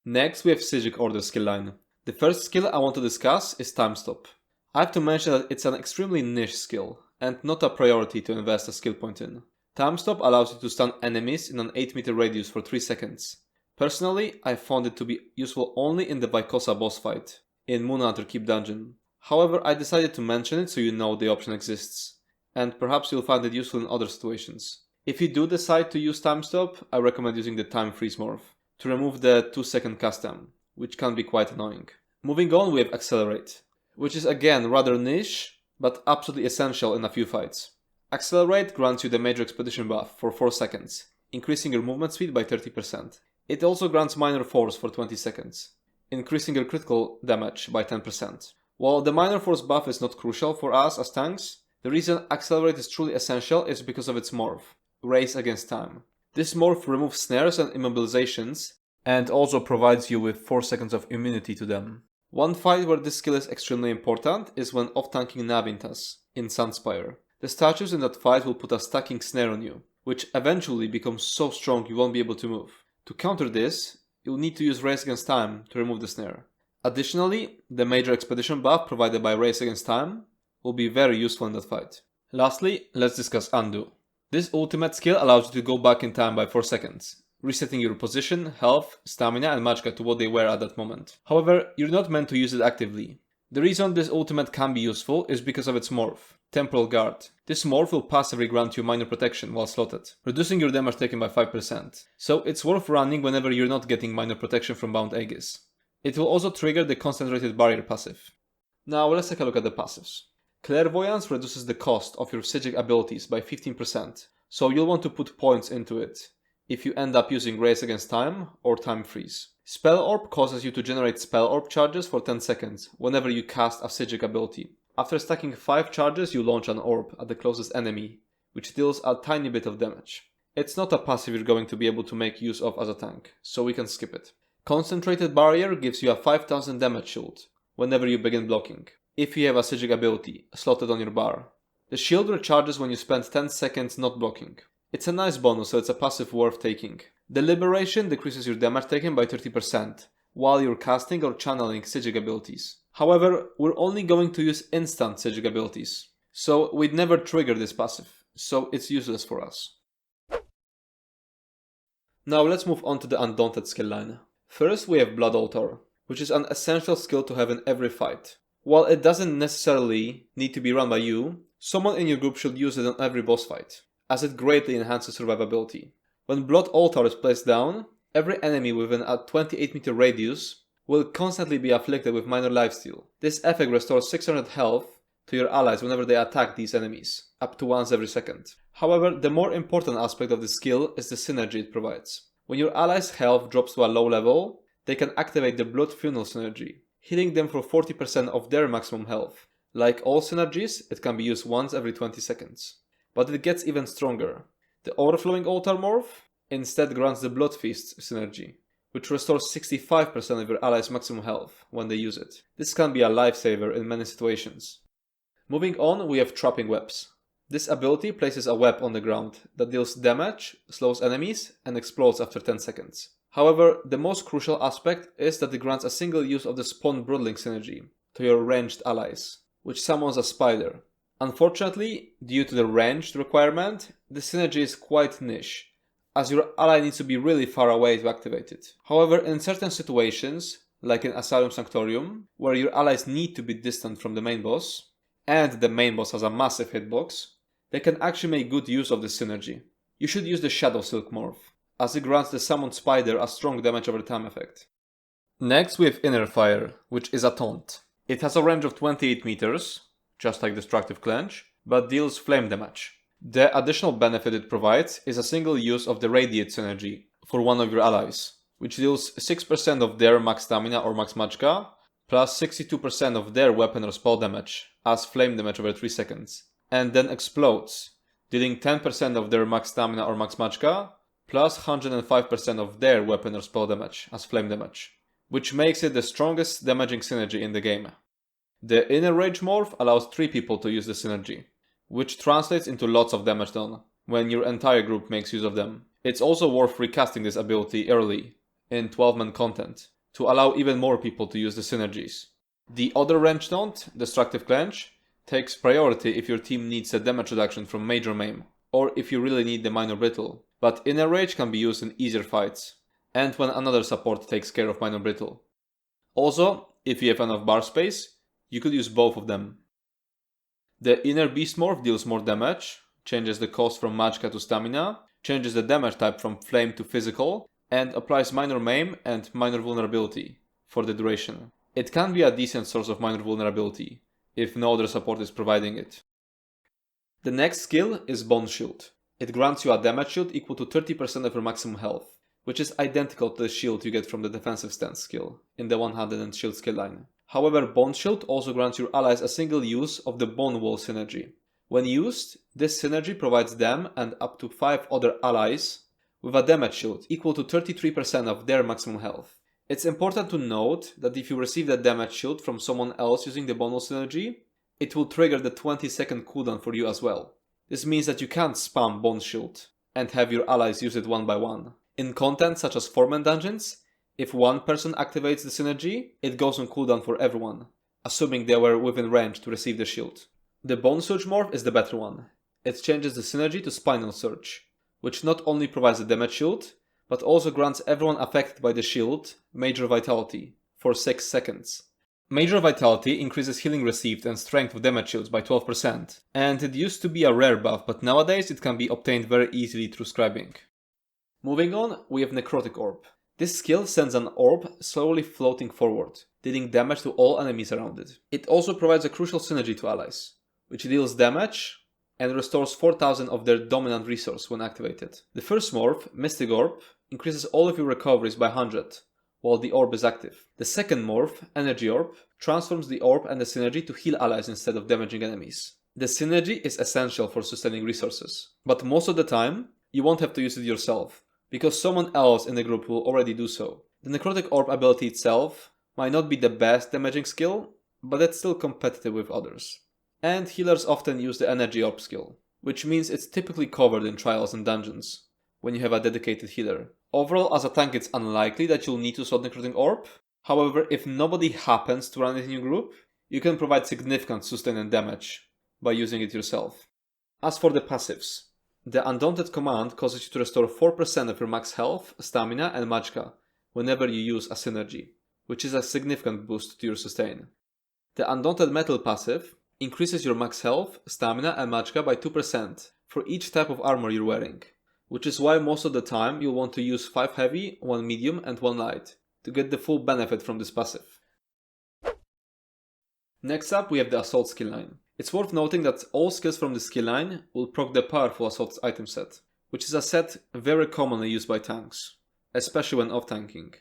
Next we have Psijic Order skill line. The first skill I want to discuss is Time Stop. I have to mention that it's an extremely niche skill, and not a priority to invest a skill point in. Time Stop allows you to stun enemies in an 8-meter radius for 3 seconds. Personally, I found it to be useful only in the Vykosa boss fight, in Moonhunter Keep dungeon. However, I decided to mention it so you know the option exists, and perhaps you'll find it useful in other situations. If you do decide to use Time Stop, I recommend using the Time Freeze morph to remove the 2-second cast time, which can be quite annoying. Moving on, we have Accelerate, which is again rather niche, but absolutely essential in a few fights. Accelerate grants you the Major Expedition buff for 4 seconds, increasing your movement speed by 30%. It also grants Minor Force for 20 seconds, increasing your critical damage by 10%. While the Minor Force buff is not crucial for us as tanks, the reason Accelerate is truly essential is because of its morph, Race Against Time. This morph removes snares and immobilizations, and also provides you with 4 seconds of immunity to them. One fight where this skill is extremely important is when off-tanking Navintas in Sunspire. The statues in that fight will put a stacking snare on you, which eventually becomes so strong you won't be able to move. To counter this, you'll need to use Race Against Time to remove the snare. Additionally, the Major Expedition buff provided by Race Against Time will be very useful in that fight. Lastly, let's discuss Undo. This ultimate skill allows you to go back in time by 4 seconds, resetting your position, health, stamina and magicka to what they were at that moment. However, you're not meant to use it actively. The reason this ultimate can be useful is because of its morph, Temporal Guard. This morph will passively grant you minor protection while slotted, reducing your damage taken by 5%. So it's worth running whenever you're not getting minor protection from Bound Aegis. It will also trigger the Concentrated Barrier passive. Now let's take a look at the passives. Clairvoyance reduces the cost of your Psijic abilities by 15%, so you'll want to put points into it if you end up using Race Against Time or Time Freeze. Spell Orb causes you to generate Spell Orb charges for 10 seconds whenever you cast a Psijic ability. After stacking 5 charges, you launch an orb at the closest enemy, which deals a tiny bit of damage. It's not a passive you're going to be able to make use of as a tank, so we can skip it. Concentrated Barrier gives you a 5000 damage shield whenever you begin blocking, if you have a Psijic ability slotted on your bar. The shield recharges when you spend 10 seconds not blocking. It's a nice bonus, so it's a passive worth taking. Deliberation decreases your damage taken by 30% while you're casting or channeling Psijic abilities. However, we're only going to use instant Psijic abilities, so we'd never trigger this passive, so it's useless for us. Now let's move on to the Undaunted skill line. First we have Blood Altar, which is an essential skill to have in every fight. While it doesn't necessarily need to be run by you, someone in your group should use it on every boss fight, as it greatly enhances survivability. When Blood Altar is placed down, every enemy within a 28-meter radius will constantly be afflicted with minor lifesteal. This effect restores 600 health to your allies whenever they attack these enemies, up to once every second. However, the more important aspect of the skill is the synergy it provides. When your allies' health drops to a low level, they can activate the Blood Funnel synergy, healing them for 40% of their maximum health. Like all synergies, it can be used once every 20 seconds. But it gets even stronger. The Overflowing Altar morph instead grants the Blood Feast synergy, which restores 65% of your allies' maximum health when they use it. This can be a lifesaver in many situations. Moving on, we have Trapping Webs. This ability places a web on the ground that deals damage, slows enemies, and explodes after 10 seconds. However, the most crucial aspect is that it grants a single use of the Spawn Broodling synergy to your ranged allies, which summons a spider. Unfortunately, due to the ranged requirement, the synergy is quite niche, as your ally needs to be really far away to activate it. However, in certain situations, like in Asylum Sanctorium, where your allies need to be distant from the main boss, and the main boss has a massive hitbox, they can actually make good use of this synergy. You should use the Shadow Silk morph, as it grants the summoned spider a strong damage over time effect. Next we have Inner Fire, which is a taunt. It has a range of 28 meters, just like Destructive Clench, but deals flame damage. The additional benefit it provides is a single use of the Radiate synergy for one of your allies, which deals 6% of their max stamina or max magicka, plus 62% of their weapon or spell damage as flame damage over 3 seconds, and then explodes, dealing 10% of their max stamina or max magicka, plus 105% of their weapon or spell damage as flame damage, which makes it the strongest damaging synergy in the game. The Inner Rage morph allows 3 people to use the synergy, which translates into lots of damage done when your entire group makes use of them. It's also worth recasting this ability early in 12-man content to allow even more people to use the synergies. The other range taunt, Destructive Clench, takes priority if your team needs a damage reduction from Major Maim, or if you really need the Minor Brittle, but Inner Rage can be used in easier fights, and when another support takes care of Minor Brittle. Also, if you have enough bar space, you could use both of them. The Inner Beast morph deals more damage, changes the cost from magicka to stamina, changes the damage type from flame to physical, and applies Minor Maim and Minor Vulnerability for the duration. It can be a decent source of Minor Vulnerability, if no other support is providing it. The next skill is Bone Shield. It grants you a damage shield equal to 30% of your maximum health, which is identical to the shield you get from the Defensive Stance skill in the One-Handed and Shield skill line. However, Bone Shield also grants your allies a single use of the Bone Wall synergy. When used, this synergy provides them and up to 5 other allies with a damage shield equal to 33% of their maximum health. It's important to note that if you receive the damage shield from someone else using the Bone Wall synergy, it will trigger the 20-second cooldown for you as well. This means that you can't spam Bone Shield and have your allies use it one by one. In content such as 4-man dungeons, if one person activates the synergy, it goes on cooldown for everyone, assuming they were within range to receive the shield. The Bone Surge morph is the better one. It changes the synergy to Spinal Surge, which not only provides the damage shield, but also grants everyone affected by the shield Major Vitality for 6 seconds. Major Vitality increases healing received and strength of damage shields by 12%, and it used to be a rare buff, but nowadays it can be obtained very easily through Scribing. Moving on, we have Necrotic Orb. This skill sends an orb slowly floating forward, dealing damage to all enemies around it. It also provides a crucial synergy to allies, which deals damage and restores 4000 of their dominant resource when activated. The first morph, Mystic Orb, increases all of your recoveries by 100, while the orb is active. The second morph, Energy Orb, transforms the orb and the synergy to heal allies instead of damaging enemies. The synergy is essential for sustaining resources, but most of the time, you won't have to use it yourself, because someone else in the group will already do so. The Necrotic Orb ability itself might not be the best damaging skill, but it's still competitive with others. And healers often use the Energy Orb skill, which means it's typically covered in trials and dungeons, when you have a dedicated healer. Overall, as a tank, it's unlikely that you'll need to slot Necrotic Orb. However, if nobody happens to run it in your group, you can provide significant sustain and damage by using it yourself. As for the passives, the Undaunted command causes you to restore 4% of your max health, stamina and magicka whenever you use a synergy, which is a significant boost to your sustain. The Undaunted Metal passive increases your max health, stamina and magicka by 2% for each type of armor you're wearing, which is why most of the time you'll want to use 5 heavy, 1 medium and 1 light to get the full benefit from this passive. Next up we have the Assault skill line. It's worth noting that all skills from the skill line will proc the powerful Assault item set, which is a set very commonly used by tanks, especially when off-tanking.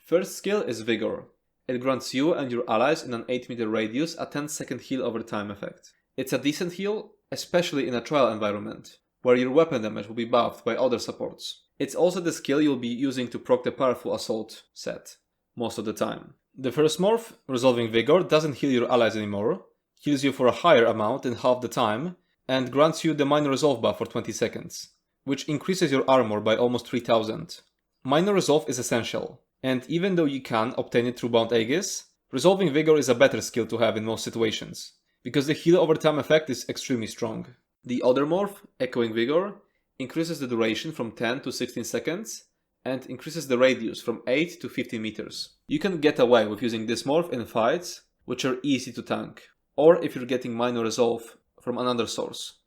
First skill is Vigor. It grants you and your allies in an 8 meter radius a 10-second heal over time effect. It's a decent heal, especially in a trial environment, where your weapon damage will be buffed by other supports. It's also the skill you'll be using to proc the powerful Assault set, most of the time. The first morph, Resolving Vigor, doesn't heal your allies anymore, heals you for a higher amount in half the time, and grants you the Minor Resolve buff for 20 seconds, which increases your armor by almost 3000. Minor Resolve is essential, and even though you can obtain it through Bound Aegis, Resolving Vigor is a better skill to have in most situations, because the heal over time effect is extremely strong. The other morph, Echoing Vigor, increases the duration from 10 to 16 seconds, and increases the radius from 8 to 15 meters. You can get away with using this morph in fights, which are easy to tank, or if you're getting Minor Resolve from another source.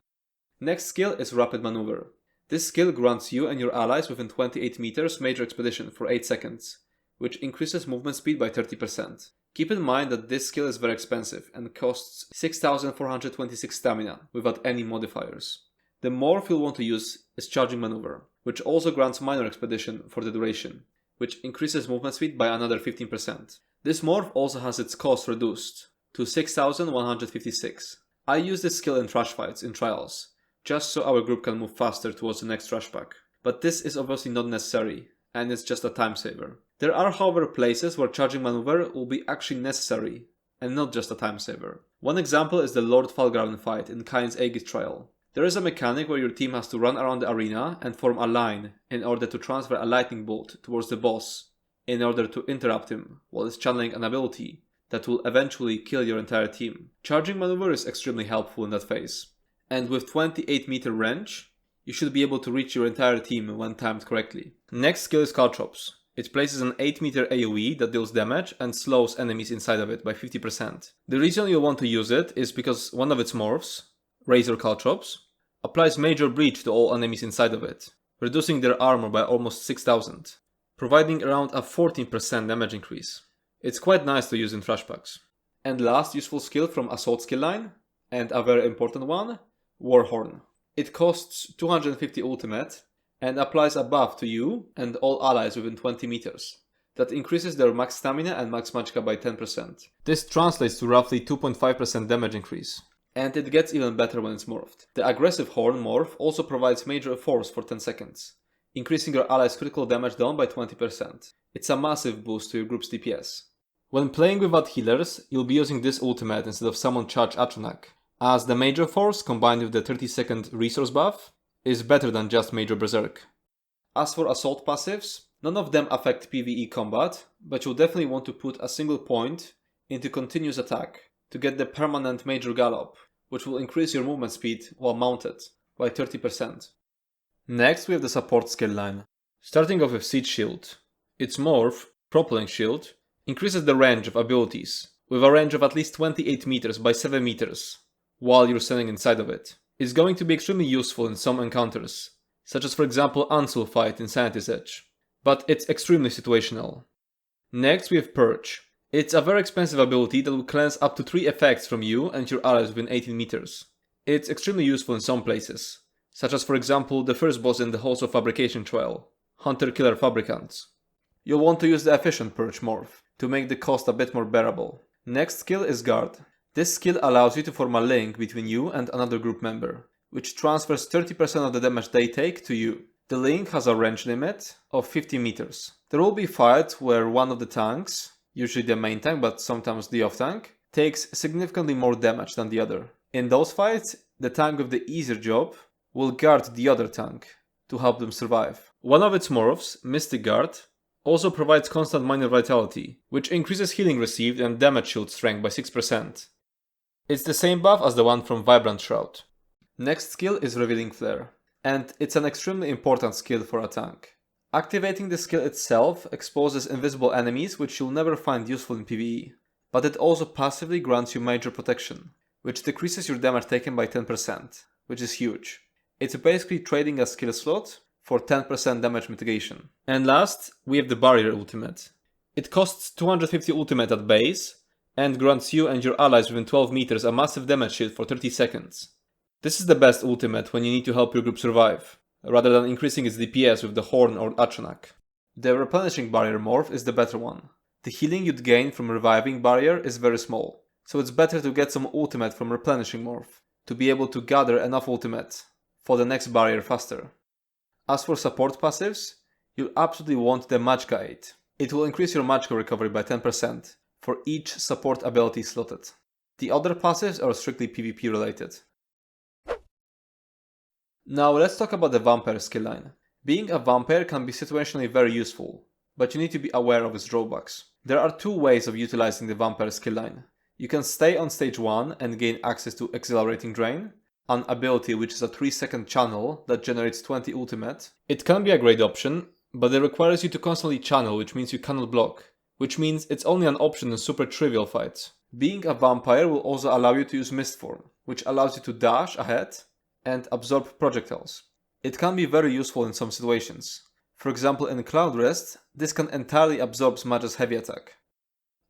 Next skill is Rapid Maneuver. This skill grants you and your allies within 28 meters Major Expedition for 8 seconds, which increases movement speed by 30%. Keep in mind that this skill is very expensive and costs 6426 stamina without any modifiers. The morph you'll want to use is Charging Maneuver, which also grants Minor Expedition for the duration, which increases movement speed by another 15%. This morph also has its cost reduced to 6156. I use this skill in trash fights in trials, just so our group can move faster towards the next trash pack. But this is obviously not necessary, and it's just a time saver. There are however places where Charging Maneuver will be actually necessary, and not just a time saver. One example is the Lord Falgraven fight in Kain's Aegis trial. There is a mechanic where your team has to run around the arena and form a line in order to transfer a lightning bolt towards the boss, in order to interrupt him while he's channeling an ability that will eventually kill your entire team. Charging Maneuver is extremely helpful in that phase, and with 28 meter range, you should be able to reach your entire team when timed correctly. Next skill is Caltrops. It places an 8 meter AoE that deals damage and slows enemies inside of it by 50%. The reason you'll want to use it is because one of its morphs, Razor Caltrops, applies Major Breach to all enemies inside of it, reducing their armor by almost 6000, providing around a 14% damage increase. It's quite nice to use in trash packs. And last useful skill from Assault skill line, and a very important one, Warhorn. It costs 250 ultimate and applies a buff to you and all allies within 20 meters. That increases their max stamina and max magicka by 10%. This translates to roughly 2.5% damage increase. And it gets even better when it's morphed. The Aggressive Horn morph also provides Major Force for 10 seconds, increasing your allies' critical damage down by 20%. It's a massive boost to your group's DPS. When playing without healers, you'll be using this ultimate instead of Summon Charge Atronach, as the Major Force combined with the 30-second resource buff is better than just Major Berserk. As for Assault passives, none of them affect PvE combat, but you'll definitely want to put a single point into Continuous Attack to get the permanent Major Gallop, which will increase your movement speed while mounted by 30%. Next we have the Support skill line. Starting off with Siege Shield. Its morph, Propelling Shield, increases the range of abilities, with a range of at least 28 meters by 7 meters, while you're standing inside of it. It's going to be extremely useful in some encounters, such as for example Ansul fight in Sanity's Edge, but it's extremely situational. Next we have Purge. It's a very expensive ability that will cleanse up to 3 effects from you and your allies within 18 meters. It's extremely useful in some places, such as for example the first boss in the Halls of Fabrication trial, Hunter-Killer Fabricants. You'll want to use the Efficient Purge morph to make the cost a bit more bearable. Next skill is Guard. This skill allows you to form a link between you and another group member, which transfers 30% of the damage they take to you. The link has a range limit of 50 meters. There will be fights where one of the tanks, usually the main tank but sometimes the off tank, takes significantly more damage than the other. In those fights, the tank with the easier job will guard the other tank to help them survive. One of its morphs, Mystic Guard, also provides constant minor vitality, which increases healing received and damage shield strength by 6%. It's the same buff as the one from Vibrant Shroud. Next skill is Revealing Flare, and it's an extremely important skill for a tank. Activating the skill itself exposes invisible enemies which you'll never find useful in PvE, but it also passively grants you major protection, which decreases your damage taken by 10%, which is huge. It's basically trading a skill slot for 10% damage mitigation. And last, we have the Barrier Ultimate. It costs 250 ultimate at base, and grants you and your allies within 12 meters a massive damage shield for 30 seconds. This is the best ultimate when you need to help your group survive, rather than increasing its DPS with the Horn or Atronach. The Replenishing Barrier morph is the better one. The healing you'd gain from reviving Barrier is very small, so it's better to get some ultimate from Replenishing morph, to be able to gather enough ultimate for the next barrier faster. As for support passives, you'll absolutely want the Magka aid. It will increase your Magka recovery by 10% for each support ability slotted. The other passives are strictly PvP related. Now let's talk about the Vampire skill line. Being a vampire can be situationally very useful, but you need to be aware of its drawbacks. There are 2 ways of utilizing the Vampire skill line. You can stay on stage 1 and gain access to Accelerating Drain, an ability which is a 3-second channel that generates 20 ultimate. It can be a great option, but it requires you to constantly channel, which means you cannot block, which means it's only an option in super trivial fights. Being a vampire will also allow you to use Mist Form, which allows you to dash ahead and absorb projectiles. It can be very useful in some situations. For example, in Cloud Rest, this can entirely absorb Mage's heavy attack.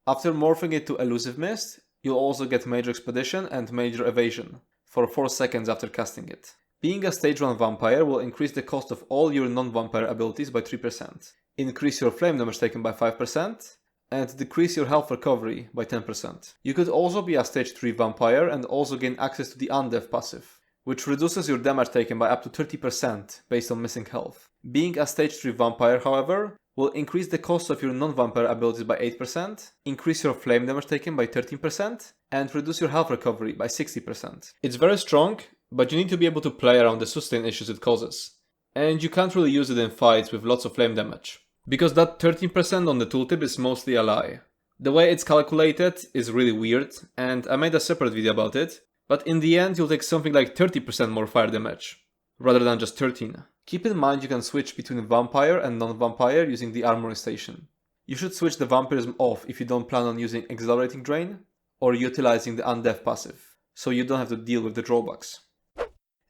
After morphing it to Elusive Mist, you'll also get Major Expedition and Major Evasion for 4 seconds after casting it. Being a stage 1 vampire will increase the cost of all your non-vampire abilities by 3%, increase your flame damage taken by 5%, and decrease your health recovery by 10%. You could also be a stage 3 vampire and also gain access to the Undeath passive, which reduces your damage taken by up to 30% based on missing health. Being a stage 3 vampire, however, will increase the cost of your non-vampire abilities by 8%, increase your flame damage taken by 13%, and reduce your health recovery by 60%. It's very strong, but you need to be able to play around the sustain issues it causes. And you can't really use it in fights with lots of flame damage, because that 13% on the tooltip is mostly a lie. The way it's calculated is really weird, and I made a separate video about it, but in the end you'll take something like 30% more fire damage, rather than just 13. Keep in mind you can switch between vampire and non-vampire using the armory station. You should switch the vampirism off if you don't plan on using Accelerating Drain or utilizing the Undeath passive, so you don't have to deal with the drawbacks.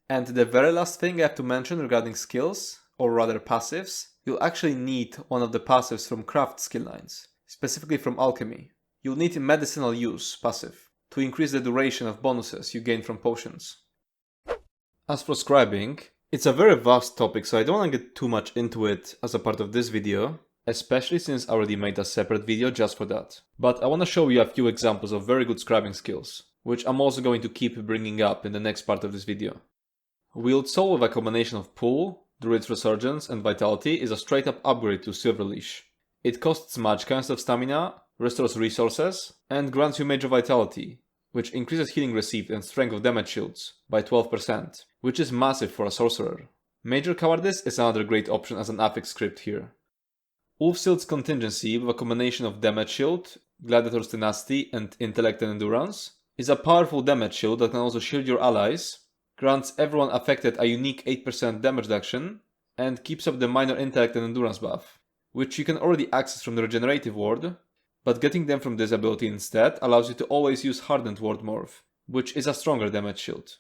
And the very last thing I have to mention regarding skills, or rather passives, you'll actually need one of the passives from craft skill lines, specifically from alchemy. You'll need Medicinal Use passive to increase the duration of bonuses you gain from potions. As for Scribing, it's a very vast topic, so I don't want to get too much into it as a part of this video, especially since I already made a separate video just for that. But I want to show you a few examples of very good Scribing skills, which I'm also going to keep bringing up in the next part of this video. Wield Soul with a combination of Pull, Druid's Resurgence and Vitality is a straight up upgrade to Silver Leash. It costs Magka instead of Stamina, restores resources, and grants you Major Vitality, which increases healing received and strength of damage shields by 12%, which is massive for a Sorcerer. Major Cowardice is another great option as an affix script here. Ulfsild's Contingency with a combination of Damage Shield, Gladiator's Tenacity and Intellect and Endurance is a powerful damage shield that can also shield your allies, grants everyone affected a unique 8% damage reduction, and keeps up the minor Intellect and Endurance buff, which you can already access from the Regenerative Ward, but getting them from this ability instead allows you to always use Hardened Ward Morph, which is a stronger damage shield.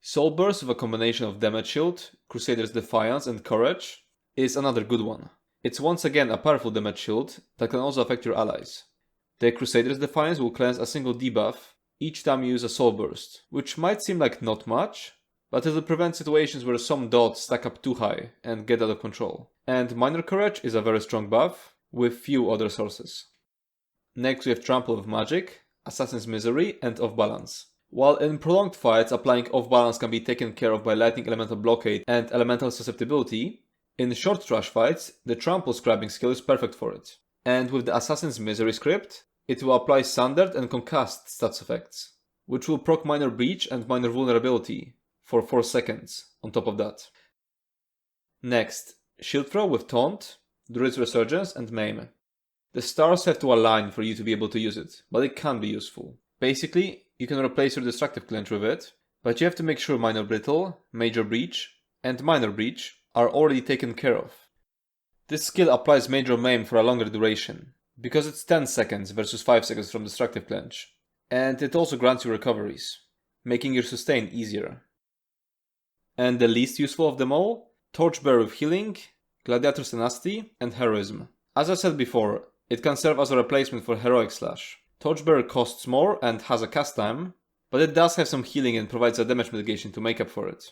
Soul Burst with a combination of Damage Shield, Crusader's Defiance and Courage is another good one. It's once again a powerful damage shield that can also affect your allies. The Crusader's Defiance will cleanse a single debuff each time you use a Soul Burst, which might seem like not much, but it will prevent situations where some dots stack up too high and get out of control. And Minor Courage is a very strong buff, with few other sources. Next we have Trample of Magic, Assassin's Misery and Off Balance. While in prolonged fights applying Off Balance can be taken care of by Lightning Elemental Blockade and Elemental Susceptibility, in short trash fights, the Trample Scribing skill is perfect for it. And with the Assassin's Misery script, it will apply Sundered and Concussed stats effects, which will proc Minor Breach and Minor Vulnerability for 4 seconds on top of that. Next, Shield Throw with Taunt, Druid's Resurgence and Maim. The stars have to align for you to be able to use it, but it can be useful. Basically, you can replace your Destructive Clinch with it, but you have to make sure Minor Brittle, Major Breach and Minor Breach are already taken care of. This skill applies Major Maim for a longer duration, because it's 10 seconds versus 5 seconds from Destructive Clinch, and it also grants you recoveries, making your sustain easier. And the least useful of them all, Torchbearer with Healing, Gladiator's Tenacity and Heroism. As I said before, it can serve as a replacement for Heroic Slash. Torchbearer costs more and has a cast time, but it does have some healing and provides a damage mitigation to make up for it.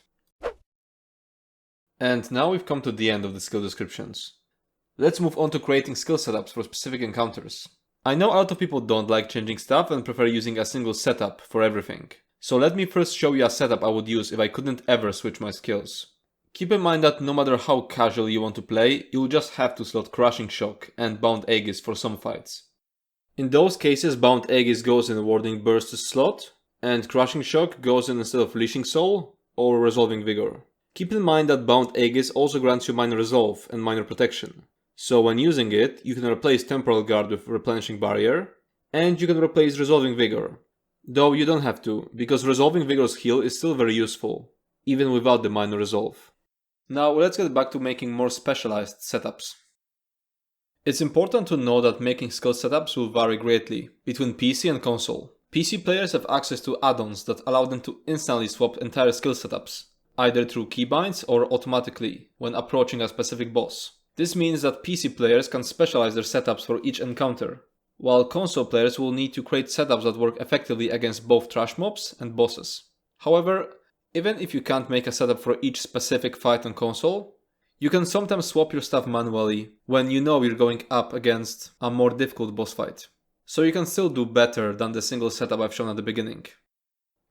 And now we've come to the end of the skill descriptions. Let's move on to creating skill setups for specific encounters. I know a lot of people don't like changing stuff and prefer using a single setup for everything. So let me first show you a setup I would use if I couldn't ever switch my skills. Keep in mind that no matter how casual you want to play, you'll just have to slot Crushing Shock and Bound Aegis for some fights. In those cases, Bound Aegis goes in Warding Burst slot, and Crushing Shock goes in instead of Leashing Soul or Resolving Vigor. Keep in mind that Bound Aegis also grants you Minor Resolve and Minor Protection. So when using it, you can replace Temporal Guard with Replenishing Barrier, and you can replace Resolving Vigor. Though you don't have to, because Resolving Vigor's heal is still very useful, even without the Minor Resolve. Now let's get back to making more specialized setups. It's important to know that making skill setups will vary greatly between PC and console. PC players have access to add-ons that allow them to instantly swap entire skill setups, either through keybinds or automatically when approaching a specific boss. This means that PC players can specialize their setups for each encounter, while console players will need to create setups that work effectively against both trash mobs and bosses. However, even if you can't make a setup for each specific fight on console, you can sometimes swap your stuff manually when you know you're going up against a more difficult boss fight. So you can still do better than the single setup I've shown at the beginning.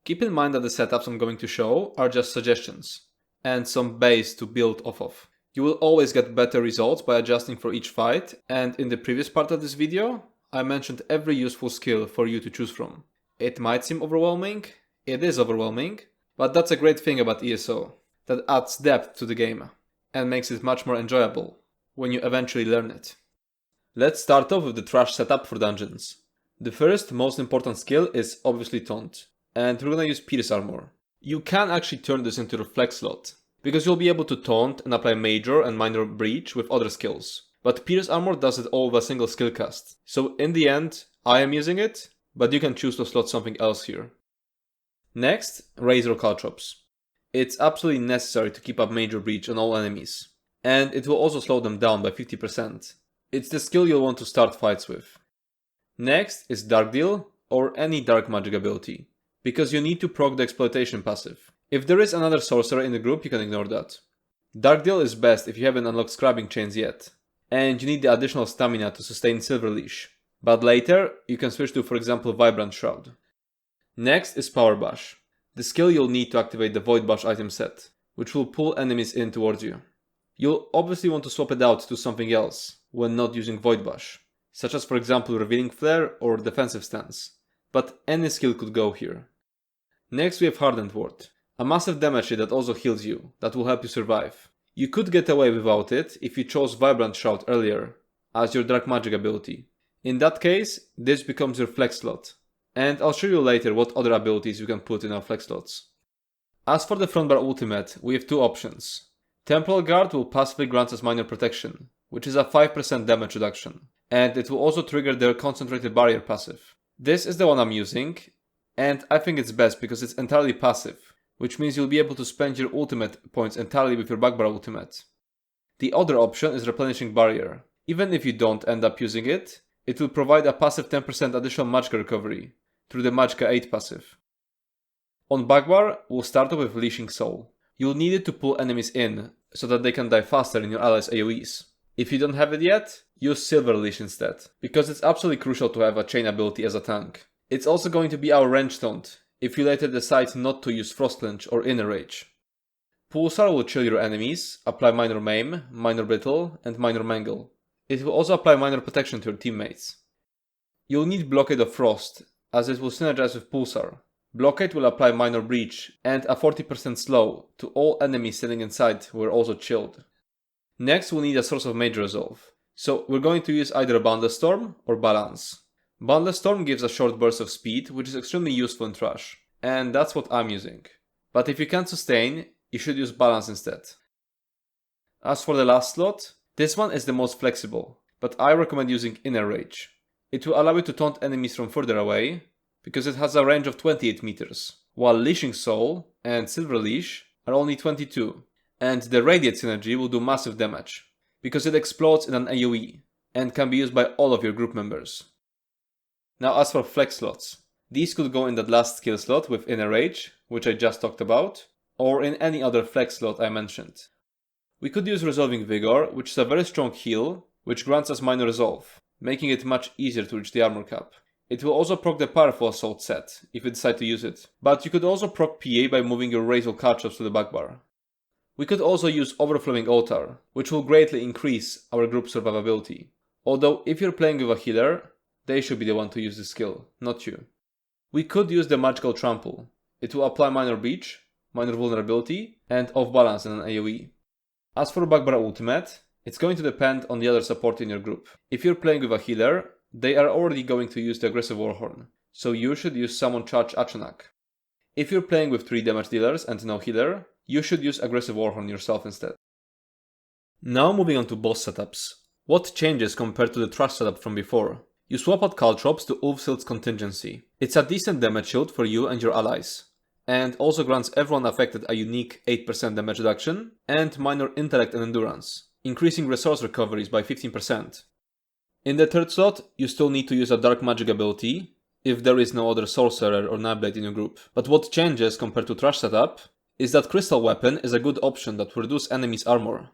Keep in mind that the setups I'm going to show are just suggestions, and some base to build off of. You will always get better results by adjusting for each fight, and in the previous part of this video, I mentioned every useful skill for you to choose from. It might seem overwhelming, it is overwhelming, but that's a great thing about ESO, that adds depth to the game, and makes it much more enjoyable when you eventually learn it. Let's start off with the trash setup for dungeons. The first, most important skill is obviously Taunt, and we're gonna use Pierce Armor. You can actually turn this into your flex slot, because you'll be able to Taunt and apply Major and Minor Breach with other skills. But Pierce Armor does it all with a single skill cast, so in the end, I am using it, but you can choose to slot something else here. Next, Razor Caltrops. It's absolutely necessary to keep up Major Breach on all enemies, and it will also slow them down by 50%. It's the skill you'll want to start fights with. Next is Dark Deal, or any dark magic ability, because you need to proc the Exploitation passive. If there is another Sorcerer in the group, you can ignore that. Dark Deal is best if you haven't unlocked Scribing Chains yet, and you need the additional stamina to sustain Silver Leash, but later you can switch to, for example, Vibrant Shroud. Next is Power Bash, the skill you'll need to activate the Void Bash item set, which will pull enemies in towards you. You'll obviously want to swap it out to something else when not using Void Bash, such as for example Revealing Flare or Defensive Stance, but any skill could go here. Next we have Hardened Ward, a massive damage hit that also heals you, that will help you survive. You could get away without it if you chose Vibrant Shout earlier, as your Dark Magic ability. In that case, this becomes your flex slot, and I'll show you later what other abilities you can put in our flex slots. As for the frontbar ultimate, we have two options. Temporal Guard will passively grant us Minor Protection, which is a 5% damage reduction, and it will also trigger their Concentrated Barrier passive. This is the one I'm using, and I think it's best because it's entirely passive, which means you'll be able to spend your ultimate points entirely with your Bagbar ultimate. The other option is Replenishing Barrier. Even if you don't end up using it, it will provide a passive 10% additional Magicka recovery through the Magicka 8 passive. On Bagbar, we'll start off with Leashing Soul. You'll need it to pull enemies in so that they can die faster in your allies' AoEs. If you don't have it yet, use Silver Leash instead, because it's absolutely crucial to have a chain ability as a tank. It's also going to be our range taunt, if you later decide not to use Frost Clench or Inner Rage. Pulsar will chill your enemies, apply Minor Maim, Minor Brittle, and Minor Mangle. It will also apply Minor Protection to your teammates. You'll need Blockade of Frost, as it will synergize with Pulsar. Blockade will apply Minor Breach and a 40% slow to all enemies sitting inside who are also chilled. Next we'll need a source of Mage Resolve, so we're going to use either Boundless Storm or Balance. Boundless Storm gives a short burst of speed, which is extremely useful in Trash, and that's what I'm using. But if you can't sustain, you should use Balance instead. As for the last slot, this one is the most flexible, but I recommend using Inner Rage. It will allow you to taunt enemies from further away, because it has a range of 28 meters, while Leashing Soul and Silver Leash are only 22, and the Radiate synergy will do massive damage, because it explodes in an AoE, and can be used by all of your group members. Now as for flex slots, these could go in that last skill slot with Inner Rage, which I just talked about, or in any other flex slot I mentioned. We could use Resolving Vigor, which is a very strong heal, which grants us Minor Resolve, making it much easier to reach the armor cap. It will also proc the Powerful Assault set, if you decide to use it, but you could also proc PA by moving your Razor Caltrops to the Bagbar. We could also use Overflowing Altar, which will greatly increase our group survivability. Although if you're playing with a healer, they should be the one to use this skill, not you. We could use the Magical Trample. It will apply Minor Breach, Minor Vulnerability, and Off Balance in an AoE. As for Bagbar Ultimate, it's going to depend on the other support in your group. If you're playing with a healer, they are already going to use the Aggressive Warhorn, so you should use Summon Charge Achanak. If you're playing with 3 damage dealers and no healer, you should use Aggressive Warhorn yourself instead. Now moving on to boss setups. What changes compared to the Trash setup from before? You swap out Caltrops to Ulfsild's Contingency. It's a decent damage shield for you and your allies, and also grants everyone affected a unique 8% damage reduction and minor intellect and endurance, increasing resource recoveries by 15%. In the third slot, you still need to use a Dark Magic ability, if there is no other Sorcerer or Nightblade in your group. But what changes compared to Trash setup is that Crystal Weapon is a good option that will reduce enemies' armor.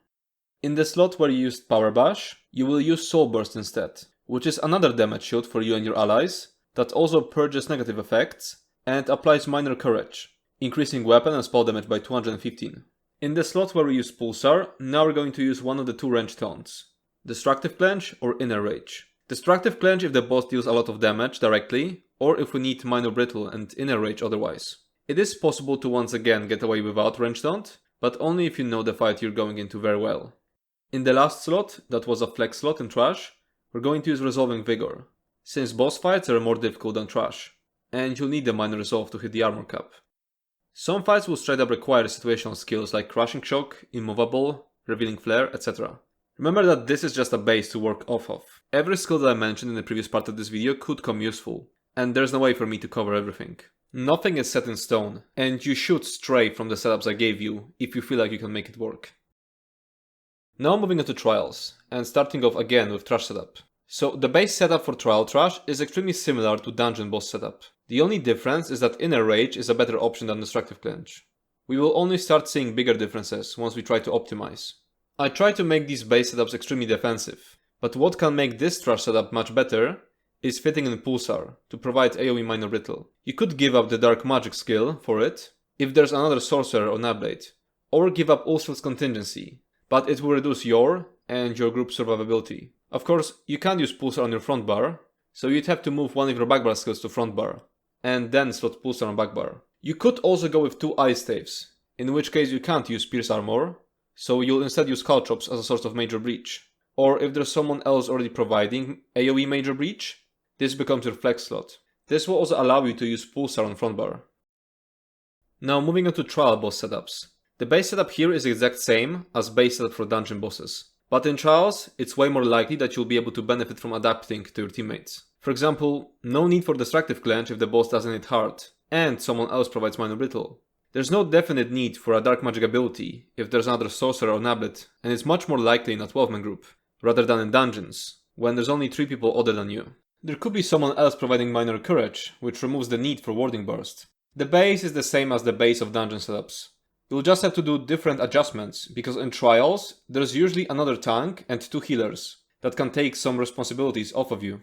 In the slot where you used Power Bash, you will use Soul Burst instead, which is another damage shield for you and your allies, that also purges negative effects and applies Minor Courage, increasing weapon and spell damage by 215. In the slot where we use Pulsar, now we're going to use one of the 2 range taunts. Destructive Clench or Inner Rage. Destructive Clench if the boss deals a lot of damage directly, or if we need Minor Brittle and Inner Rage otherwise. It is possible to once again get away without range taunt, but only if you know the fight you're going into very well. In the last slot, that was a flex slot in Trash, we're going to use Resolving Vigor, since boss fights are more difficult than Trash, and you'll need the Minor Resolve to hit the armor cap. Some fights will straight up require situational skills like Crushing Shock, Immovable, Revealing Flare, etc. Remember that this is just a base to work off of. Every skill that I mentioned in the previous part of this video could come useful, and there's no way for me to cover everything. Nothing is set in stone, and you should stray from the setups I gave you if you feel like you can make it work. Now moving on to Trials, and starting off again with Trash setup. So the base setup for Trial Trash is extremely similar to Dungeon Boss setup. The only difference is that Inner Rage is a better option than Destructive Clench. We will only start seeing bigger differences once we try to optimize. I try to make these base setups extremely defensive, but what can make this Trash setup much better is fitting in Pulsar to provide AoE Minor Brittle. You could give up the Dark Magic skill for it, if there's another Sorcerer or Nightblade, or give up Ulfsild's Contingency, but it will reduce your and your group's survivability. Of course, you can't use Pulsar on your front bar, so you'd have to move one of your backbar skills to front bar, and then slot Pulsar on backbar. You could also go with 2 Ice Staves, in which case you can't use Pierce Armor, so you'll instead use Caltrops as a source of Major Breach. Or if there's someone else already providing AoE Major Breach, this becomes your flex slot. This will also allow you to use Pulsar on front bar. Now moving on to Trial Boss setups. The base setup here is the exact same as base setup for dungeon bosses. But in trials, it's way more likely that you'll be able to benefit from adapting to your teammates. For example, no need for destructive clench if the boss doesn't hit hard, and someone else provides minor brittle. There's no definite need for a dark magic ability if there's another sorcerer or nablet, and it's much more likely in a 12-man group, rather than in dungeons, when there's only 3 people other than you. There could be someone else providing minor courage, which removes the need for warding burst. The base is the same as the base of dungeon setups. You'll just have to do different adjustments, because in trials, there's usually another tank and 2 healers that can take some responsibilities off of you.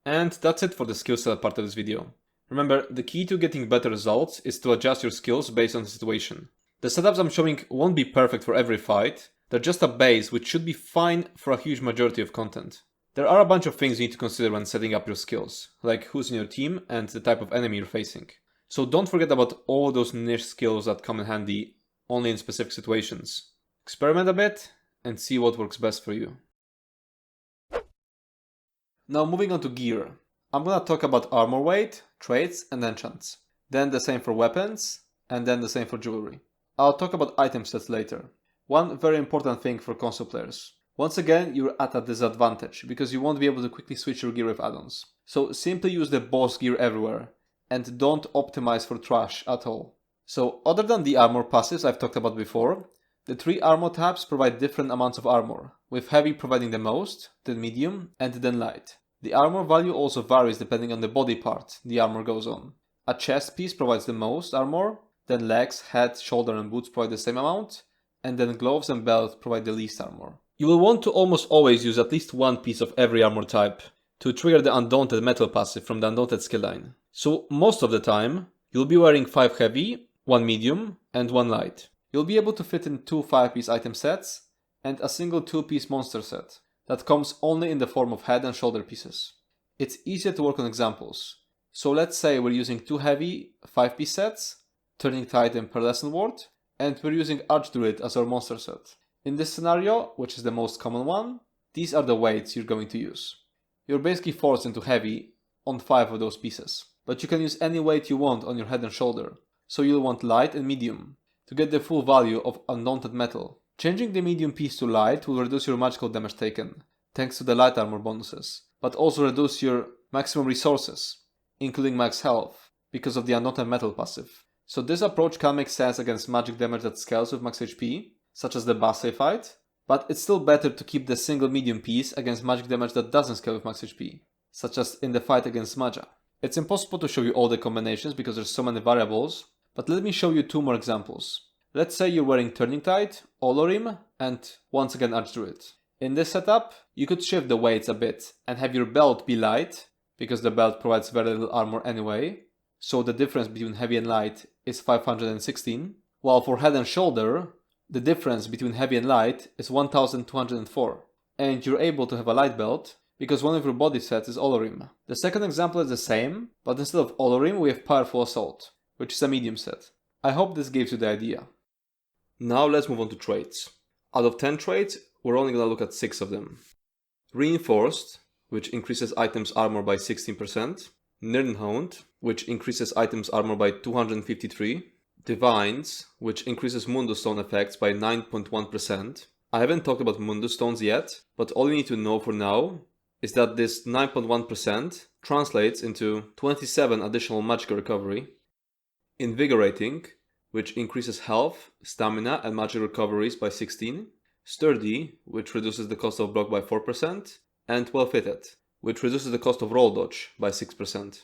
And that's it for the skill setup part of this video. Remember, the key to getting better results is to adjust your skills based on the situation. The setups I'm showing won't be perfect for every fight, they're just a base which should be fine for a huge majority of content. There are a bunch of things you need to consider when setting up your skills, like who's in your team and the type of enemy you're facing. So don't forget about all those niche skills that come in handy only in specific situations. Experiment a bit and see what works best for you. Now moving on to gear. I'm gonna talk about armor weight, traits and enchants. Then the same for weapons, and then the same for jewelry. I'll talk about item sets later. One very important thing for console players. Once again, you're at a disadvantage, because you won't be able to quickly switch your gear with add-ons. So simply use the boss gear everywhere, and don't optimize for trash at all. So other than the armor passives I've talked about before, the 3 armor tabs provide different amounts of armor, with heavy providing the most, then medium, and then light. The armor value also varies depending on the body part the armor goes on. A chest piece provides the most armor, then legs, head, shoulder and boots provide the same amount, and then gloves and belt provide the least armor. You will want to almost always use at least one piece of every armor type to trigger the Undaunted metal passive from the Undaunted skill line. So most of the time, you'll be wearing 5 heavy, 1 medium and 1 light. You'll be able to fit in 2 5-piece item sets and a single 2-piece monster set that comes only in the form of head and shoulder pieces. It's easier to work on examples. So let's say we're using 2 heavy 5-piece sets, Turning Tide and Pearlescent Ward, and we're using Archdruid as our monster set. In this scenario, which is the most common one, these are the weights you're going to use. You're basically forced into heavy on 5 of those pieces, but you can use any weight you want on your head and shoulder, so you'll want light and medium to get the full value of Undaunted metal. Changing the medium piece to light will reduce your magical damage taken, thanks to the light armor bonuses, but also reduce your maximum resources, including max health, because of the Undaunted metal passive. So this approach can make sense against magic damage that scales with max HP, such as the Basse fight, but it's still better to keep the single medium piece against magic damage that doesn't scale with max HP, such as in the fight against Magia. It's impossible to show you all the combinations because there's so many variables, but let me show you 2 more examples. Let's say you're wearing Turning Tide, Olorim, and once again Archdruid. In this setup, you could shift the weights a bit and have your belt be light, because the belt provides very little armor anyway, so the difference between heavy and light is 516, while for head and shoulder, the difference between heavy and light is 1204, and you're able to have a light belt because one of your body sets is Olorim. The second example is the same, but instead of Olorim we have Powerful Assault, which is a medium set. I hope this gives you the idea. Now let's move on to traits. Out of 10 traits, we're only gonna look at 6 of them. Reinforced, which increases items armor by 16%. Nirnhound, which increases items armor by 253. Divines, which increases Mundus stone effects by 9.1%. I haven't talked about Mundus stones yet, but all you need to know for now is that this 9.1% translates into 27 additional magical recovery. Invigorating, which increases health, stamina and magic recoveries by 16. Sturdy, which reduces the cost of block by 4. And Well-Fitted, which reduces the cost of roll dodge by 6%.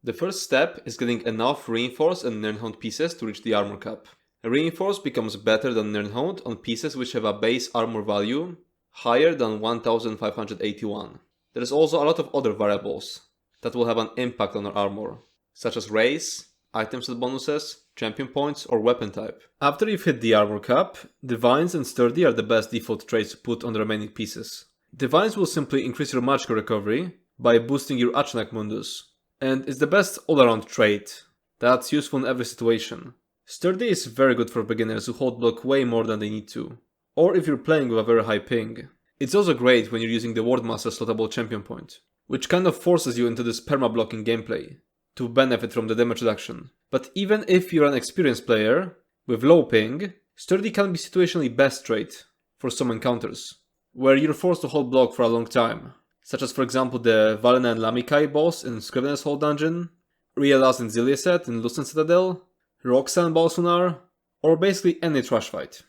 The first step is getting enough Reinforce and Nirnhound pieces to reach the armor cap. Reinforce becomes better than Nirnhound on pieces which have a base armor value higher than 1581. There is also a lot of other variables that will have an impact on our armor, such as race, item set bonuses, champion points, or weapon type. After you've hit the armor cap, Divines and Sturdy are the best default traits to put on the remaining pieces. Divines will simply increase your magical recovery by boosting your Achenak Mundus, and is the best all-around trait that's useful in every situation. Sturdy is very good for beginners who hold block way more than they need to, or if you're playing with a very high ping. It's also great when you're using the Wardmaster slottable champion point, which kind of forces you into this perma-blocking gameplay to benefit from the damage reduction. But even if you're an experienced player with low ping, Sturdy can be situationally best trait for some encounters. where you're forced to hold block for a long time, such as for example the Valena and Lamikai boss in Scrivener's Hall dungeon, Rielas and Ziliaset in Lucent Citadel, Roxanne Bolsonar, or basically any trash fight.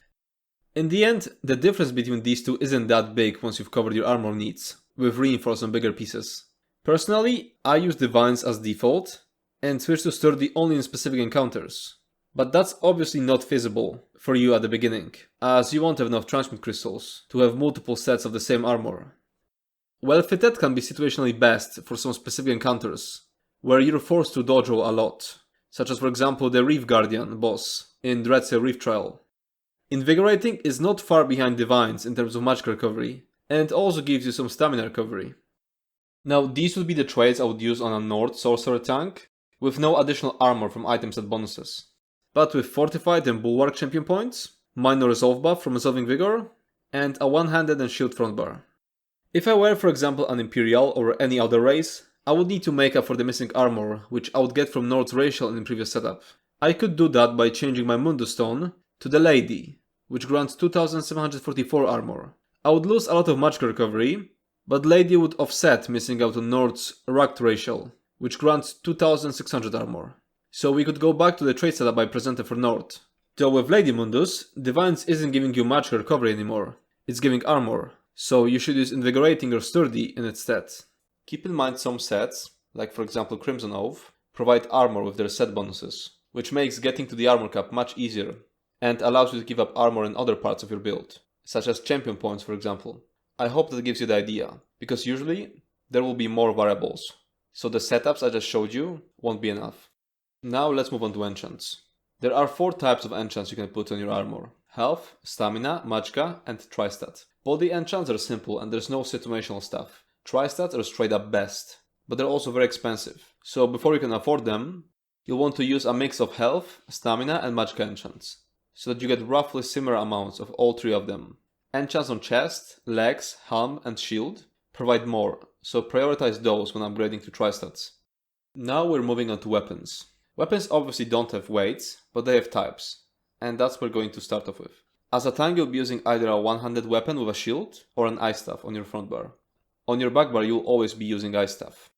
In the end, the difference between these two isn't that big once you've covered your armor needs, with reinforced and bigger pieces. Personally, I use Divines as default, and switch to Sturdy only in specific encounters. But that's obviously not feasible for you at the beginning, as you won't have enough transmute crystals to have multiple sets of the same armor. Well fitted can be situationally best for some specific encounters, where you're forced to dodge roll a lot, such as for example the Reef Guardian boss in Dreadsail Reef Trial. Invigorating is not far behind Divines in terms of magic recovery, and also gives you some stamina recovery. Now these would be the traits I would use on a Nord Sorcerer tank, with no additional armor from items and bonuses. But with Fortified and Bulwark champion points, minor resolve buff from Resolving Vigor, and a one-handed and shield front bar. If I were for example an Imperial or any other race, I would need to make up for the missing armor, which I would get from Nord's Racial in the previous setup. I could do that by changing my Mundus stone to the Lady, which grants 2744 armor. I would lose a lot of magic recovery, but Lady would offset missing out on Nord's Rugged Racial, which grants 2600 armor. So we could go back to the trait setup I presented for Nord. Though with Lady Mundus, Divines isn't giving you magic recovery anymore, it's giving armor, so you should use Invigorating or Sturdy in its stead. Keep in mind some sets, like for example Crimson Oath, provide armor with their set bonuses, which makes getting to the armor cap much easier, and allows you to give up armor in other parts of your build, such as champion points for example. I hope that gives you the idea, because usually there will be more variables, so the setups I just showed you won't be enough. Now let's move on to enchants. There are 4 types of enchants you can put on your armor: Health, Stamina, Magicka, and Tristat. Body enchants are simple and there's no situational stuff. Tristats are straight up best, but they're also very expensive, so before you can afford them, you'll want to use a mix of Health, Stamina, and Magicka enchants, so that you get roughly similar amounts of all 3 of them. Enchants on chest, legs, helm, and shield provide more, so prioritize those when upgrading to Tristats. Now we're moving on to weapons. Weapons obviously don't have weights, but they have types, and that's what we're going to start off with. As a tank you'll be using either a one-handed weapon with a shield or an ice staff on your front bar. On your back bar you'll always be using ice staff.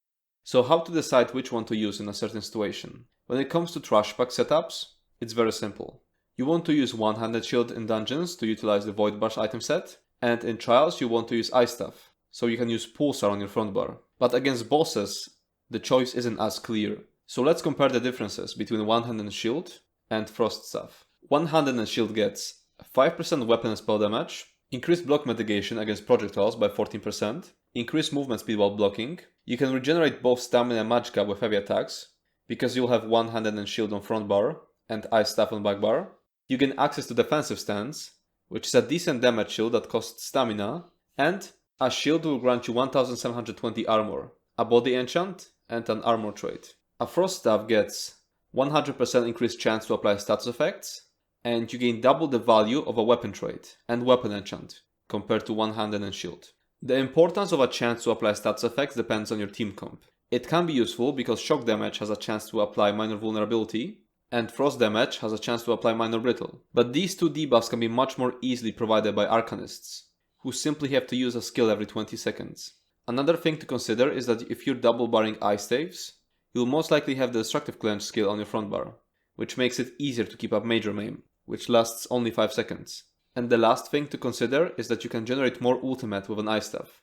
So how to decide which one to use in a certain situation? When it comes to trash pack setups, it's very simple. You want to use one-handed shield in dungeons to utilize the Void Bar's item set, and in trials you want to use ice staff, so you can use Pulsar on your front bar. But against bosses, the choice isn't as clear. So let's compare the differences between one-handed shield and frost staff. One-handed shield gets 5% weapon and spell damage, increased block mitigation against projectiles by 14%, increased movement speed while blocking. You can regenerate both stamina and magicka with heavy attacks, because you'll have one-handed shield on front bar and ice staff on back bar. You gain access to defensive stance, which is a decent damage shield that costs stamina, and a shield will grant you 1720 armor, a body enchant, and an armor trait. A frost staff gets 100% increased chance to apply status effects, and you gain double the value of a weapon trait and weapon enchant compared to one-handed and shield. The importance of a chance to apply status effects depends on your team comp. It can be useful because shock damage has a chance to apply minor vulnerability, and frost damage has a chance to apply minor brittle. But these 2 debuffs can be much more easily provided by arcanists, who simply have to use a skill every 20 seconds. Another thing to consider is that if you're double barring ice staves, you'll most likely have the Destructive Clench skill on your front bar, which makes it easier to keep up Major Maim, which lasts only 5 seconds. And the last thing to consider is that you can generate more ultimate with an ice staff,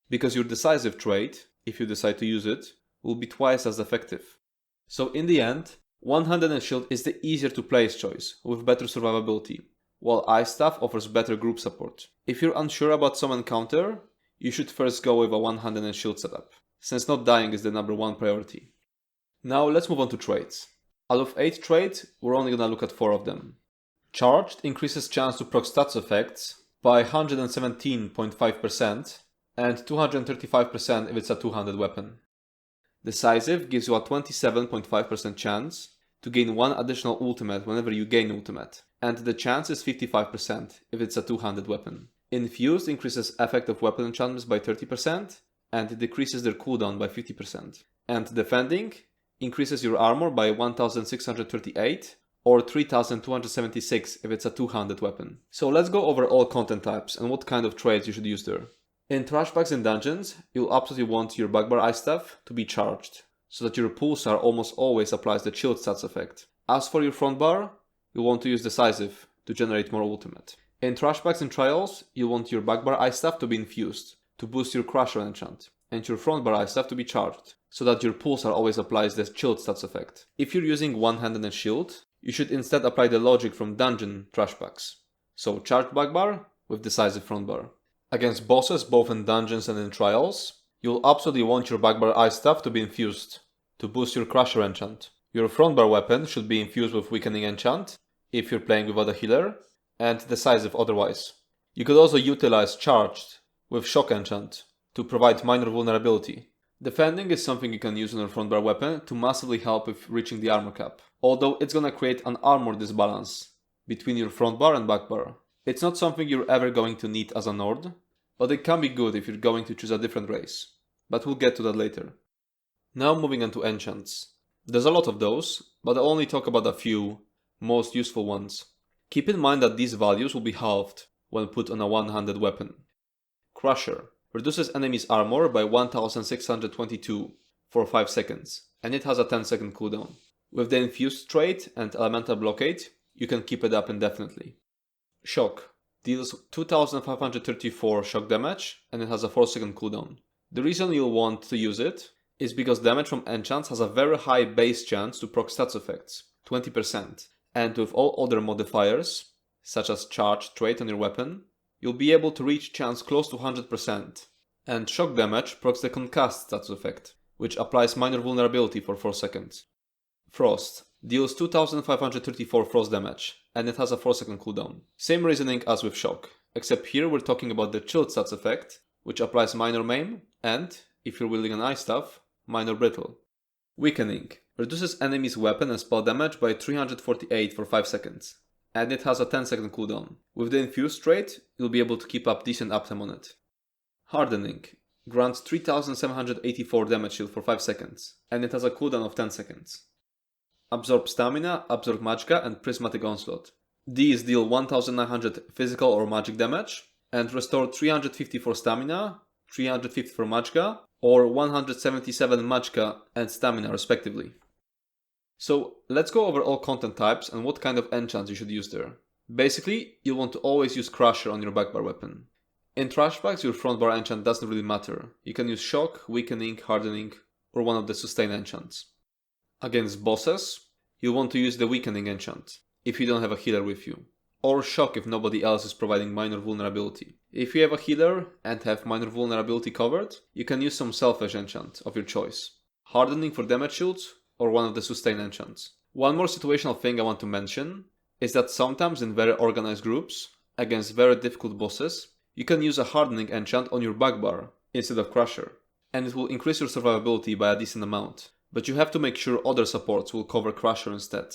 because your decisive trait, if you decide to use it, will be twice as effective. So in the end, one-handed and shield is the easier to place choice, with better survivability, while ice staff offers better group support. If you're unsure about some encounter, you should first go with a one-handed and shield setup, since not dying is the #1 priority. Now let's move on to traits. Out of 8 traits, we're only gonna look at 4 of them. Charged increases chance to proc stats effects by 117.5% and 235% if it's a two-handed weapon. Decisive gives you a 27.5% chance to gain 1 additional ultimate whenever you gain ultimate, and the chance is 55% if it's a two-handed weapon. Infused increases effective weapon enchantments by 30% and it decreases their cooldown by 50%. And Defending increases your armor by 1638 or 3276 if it's a two-handed weapon. So let's go over all content types and what kind of traits you should use there. In trash bags and dungeons, you'll absolutely want your bugbear ice staff to be charged, so that your pulsar almost always applies the chilled stats effect. As for your front bar, you'll want to use decisive to generate more ultimate. In trash bags and trials, you'll want your bugbear ice staff to be infused to boost your crusher enchant, and your front bar ice staff to be charged, so that your pulsar always applies the chilled stats effect. If you're using one-handed and shield, you should instead apply the logic from dungeon trash packs. So charged bugbear with decisive front bar. Against bosses both in dungeons and in trials, you'll absolutely want your bugbear ice staff to be infused to boost your crusher enchant. Your front bar weapon should be infused with weakening enchant if you're playing without a healer, and decisive otherwise. You could also utilize charged with shock enchant to provide minor vulnerability. Defending is something you can use on your front bar weapon to massively help with reaching the armor cap, although it's gonna create an armor disbalance between your front bar and back bar. It's not something you're ever going to need as a Nord, but it can be good if you're going to choose a different race, but we'll get to that later. Now moving on to enchants. There's a lot of those, but I'll only talk about a few most useful ones. Keep in mind that these values will be halved when put on a one-handed weapon. Crusher reduces enemies' armor by 1622 for 5 seconds, and it has a 10-second cooldown. With the infused trait and elemental blockade, you can keep it up indefinitely. Shock deals 2534 shock damage, and it has a 4-second cooldown. The reason you'll want to use it is because damage from enchants has a very high base chance to proc stats effects, 20%, and with all other modifiers, such as charge trait on your weapon, you'll be able to reach chance close to 100%, and shock damage procs the concussed stats effect, which applies minor vulnerability for 4 seconds. Frost deals 2534 frost damage, and it has a 4-second cooldown. Same reasoning as with shock, except here we're talking about the chilled stats effect, which applies minor maim, and, if you're wielding an ice staff, minor brittle. Weakening reduces enemies' weapon and spell damage by 348 for 5 seconds, and it has a 10-second cooldown. With the infused trait, you'll be able to keep up decent uptime on it. Hardening grants 3784 damage shield for 5 seconds, and it has a cooldown of 10 seconds. Absorb stamina, absorb magicka, and prismatic onslaught. These deal 1900 physical or magic damage, and restore 350 for stamina, 350 for magicka, or 177 magicka and stamina respectively. So let's go over all content types and what kind of enchants you should use there. Basically, you'll want to always use Crusher on your backbar weapon. In trash bags, your front bar enchant doesn't really matter. You can use Shock, Weakening, Hardening, or one of the sustain enchants. Against bosses, you'll want to use the Weakening enchant, if you don't have a healer with you. Or Shock if nobody else is providing minor vulnerability. If you have a healer and have minor vulnerability covered, you can use some selfish enchant of your choice. Hardening for damage shields, or one of the sustain enchants. One more situational thing I want to mention is that sometimes in very organized groups, against very difficult bosses, you can use a hardening enchant on your backbar instead of Crusher, and it will increase your survivability by a decent amount, but you have to make sure other supports will cover Crusher instead.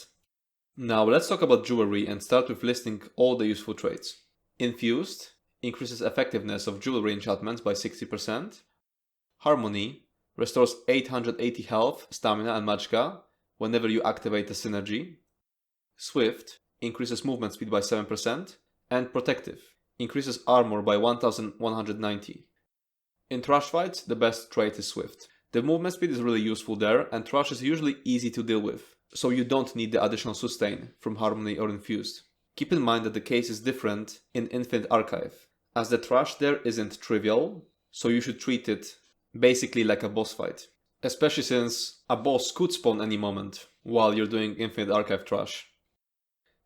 Now let's talk about jewelry and start with listing all the useful traits. Infused increases effectiveness of jewelry enchantments by 60%. Harmony restores 880 health, stamina and magicka whenever you activate a synergy. Swift increases movement speed by 7%. And Protective increases armor by 1190. In trash fights, the best trait is Swift. The movement speed is really useful there, and trash is usually easy to deal with, so you don't need the additional sustain from Harmony or Infused. Keep in mind that the case is different in Infinite Archive, as the trash there isn't trivial, so you should treat it basically like a boss fight. Especially since a boss could spawn any moment while you're doing Infinite Archive trash.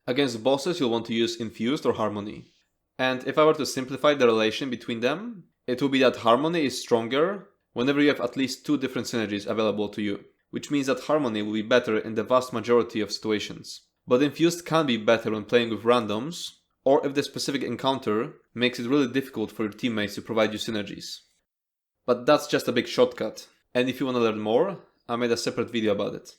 Against bosses you'll want to use Infused or Harmony. And if I were to simplify the relation between them, it would be that Harmony is stronger whenever you have at least 2 different synergies available to you, which means that Harmony will be better in the vast majority of situations. But Infused can be better when playing with randoms, or if the specific encounter makes it really difficult for your teammates to provide you synergies. But that's just a big shortcut, and if you want to learn more, I made a separate video about it.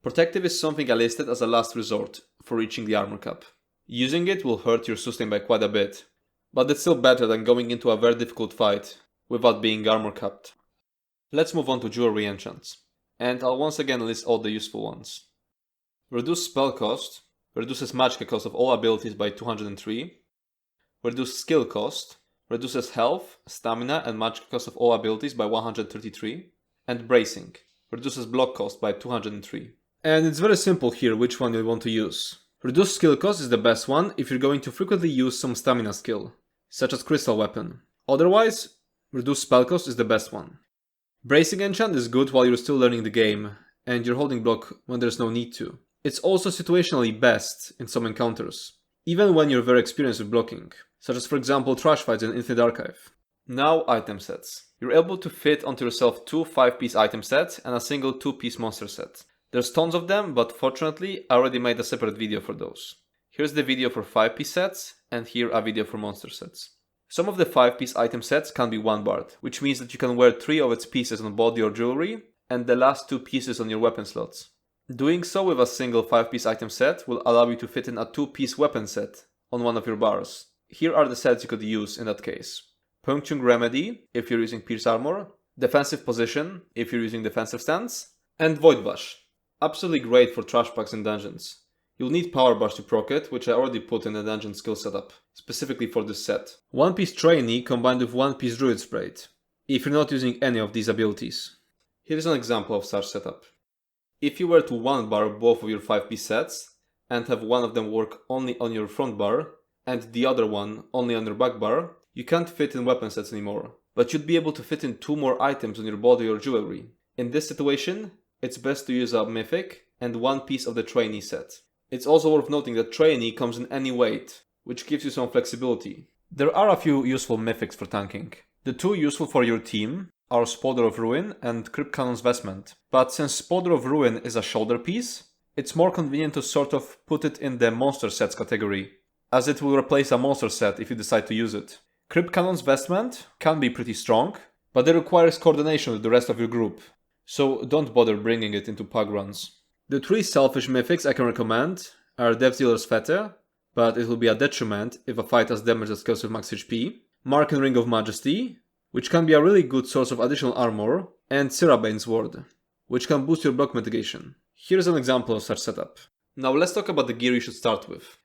Protective is something I listed as a last resort for reaching the armor cap. Using it will hurt your sustain by quite a bit, but it's still better than going into a very difficult fight without being armor capped. Let's move on to jewelry enchants, and I'll once again list all the useful ones. Reduce spell cost reduces magicka cost of all abilities by 203, reduces skill cost, reduces health, stamina and magicka cost of all abilities by 133, and bracing, reduces block cost by 203. And it's very simple here which one you want to use. Reduced skill cost is the best one if you're going to frequently use some stamina skill, such as crystal weapon. Otherwise, reduced spell cost is the best one. Bracing enchant is good while you're still learning the game, and you're holding block when there's no need to. It's also situationally best in some encounters, even when you're very experienced with blocking, such as for example trash fights in Infinite Archive. Now item sets. You're able to fit onto yourself 2 5-piece item sets and a single 2-piece monster set. There's tons of them, but fortunately I already made a separate video for those. Here's the video for 5-piece sets, and here a video for monster sets. Some of the 5-piece item sets can be one-barred, which means that you can wear 3 of its pieces on body or jewelry, and the last 2 pieces on your weapon slots. Doing so with a single 5-piece item set will allow you to fit in a 2-piece weapon set on one of your bars. Here are the sets you could use in that case. Puncturing Remedy, if you're using Pierce Armor, Defensive Position, if you're using Defensive Stance, and Void Bash. Absolutely great for trash packs in dungeons. You'll need Power Bash to proc it, which I already put in the dungeon skill setup, specifically for this set. 1-piece Trainee combined with 1-piece Druid Sprite, if you're not using any of these abilities. Here's an example of such setup. If you were to one-bar both of your 5-piece sets, and have one of them work only on your front bar, and the other one only on your back bar, you can't fit in weapon sets anymore, but you'd be able to fit in 2 more items on your body or jewelry. In this situation, it's best to use a mythic and 1 piece of the Trainee set. It's also worth noting that Trainee comes in any weight, which gives you some flexibility. There are a few useful mythics for tanking. The 2 useful for your team are Spauldre of Ruin and Crypt Cannon's Vestment. But since Spauldre of Ruin is a shoulder piece, it's more convenient to sort of put it in the monster sets category, as it will replace a monster set if you decide to use it. Crypt Cannon's Vestment can be pretty strong, but it requires coordination with the rest of your group, so don't bother bringing it into pug runs. The 3 selfish mythics I can recommend are Death Dealer's Fete, but it will be a detriment if a fight has damage that scales with max HP, Marken Ring of Majesty, which can be a really good source of additional armor, and Sirabane's Ward, which can boost your block mitigation. Here's an example of such setup. Now let's talk about the gear you should start with.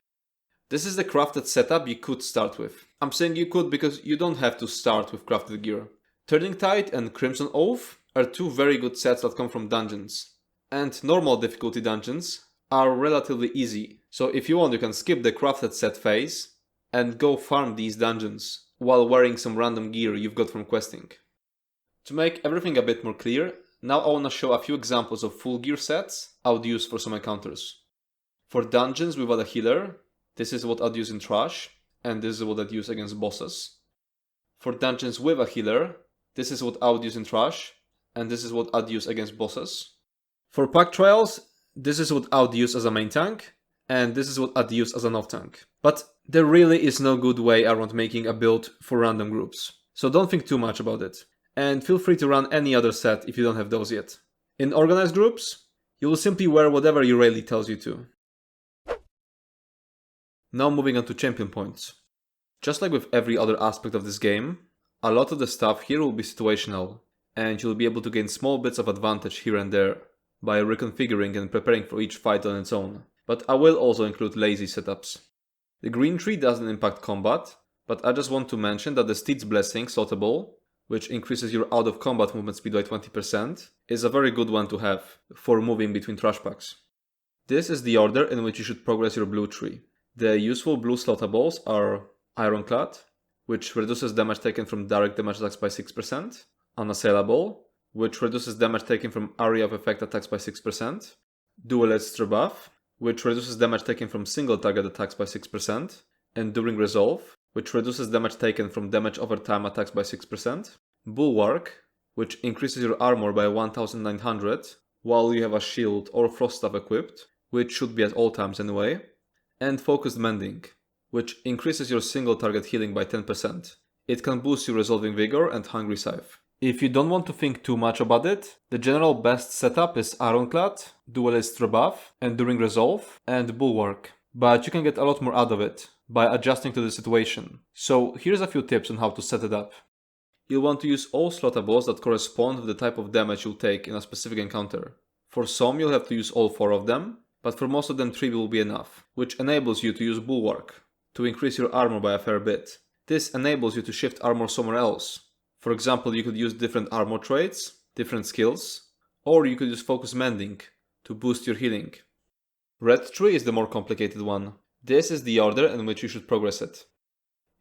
This is the crafted setup you could start with. I'm saying you could because you don't have to start with crafted gear. Turning Tide and Crimson Oath are 2 very good sets that come from dungeons. And normal difficulty dungeons are relatively easy, so if you want you can skip the crafted set phase and go farm these dungeons while wearing some random gear you've got from questing. To make everything a bit more clear, now I want to show a few examples of full gear sets I would use for some encounters. For dungeons without a healer, this is what I'd use in Trash, and this is what I'd use against bosses. For dungeons with a healer, this is what I would use in Trash, and this is what I'd use against bosses. For pack trials, this is what I would use as a main tank, and this is what I'd use as an off tank. But there really is no good way around making a build for random groups, so don't think too much about it. And feel free to run any other set if you don't have those yet. In organized groups, you will simply wear whatever your rally tells you to. Now moving on to champion points. Just like with every other aspect of this game, a lot of the stuff here will be situational, and you'll be able to gain small bits of advantage here and there by reconfiguring and preparing for each fight on its own, but I will also include lazy setups. The green tree doesn't impact combat, but I just want to mention that the Steed's Blessing slottable, which increases your out of combat movement speed by 20%, is a very good one to have for moving between trash packs. This is the order in which you should progress your blue tree. The useful blue slottables are Ironclad, which reduces damage taken from direct damage attacks by 6%, Unassailable, which reduces damage taken from area of effect attacks by 6%, Duelist's Rebuff, which reduces damage taken from single target attacks by 6%, Enduring Resolve, which reduces damage taken from damage over time attacks by 6%, Bulwark, which increases your armor by 1900 while you have a shield or frost staff equipped, which should be at all times anyway, and Focused Mending, which increases your single target healing by 10%. It can boost your Resolving Vigor and Hungry Scythe. If you don't want to think too much about it, the general best setup is Ironclad, Duelist's Rebuff, Enduring Resolve, and Bulwark. But you can get a lot more out of it by adjusting to the situation. So here's a few tips on how to set it up. You'll want to use all slottables that correspond with the type of damage you'll take in a specific encounter. For some you'll have to use all 4 of them, but for most of them 3 will be enough, which enables you to use Bulwark to increase your armor by a fair bit. This enables you to shift armor somewhere else. For example, you could use different armor traits, different skills, or you could use Focus Mending to boost your healing. Red tree is the more complicated one. This is the order in which you should progress it.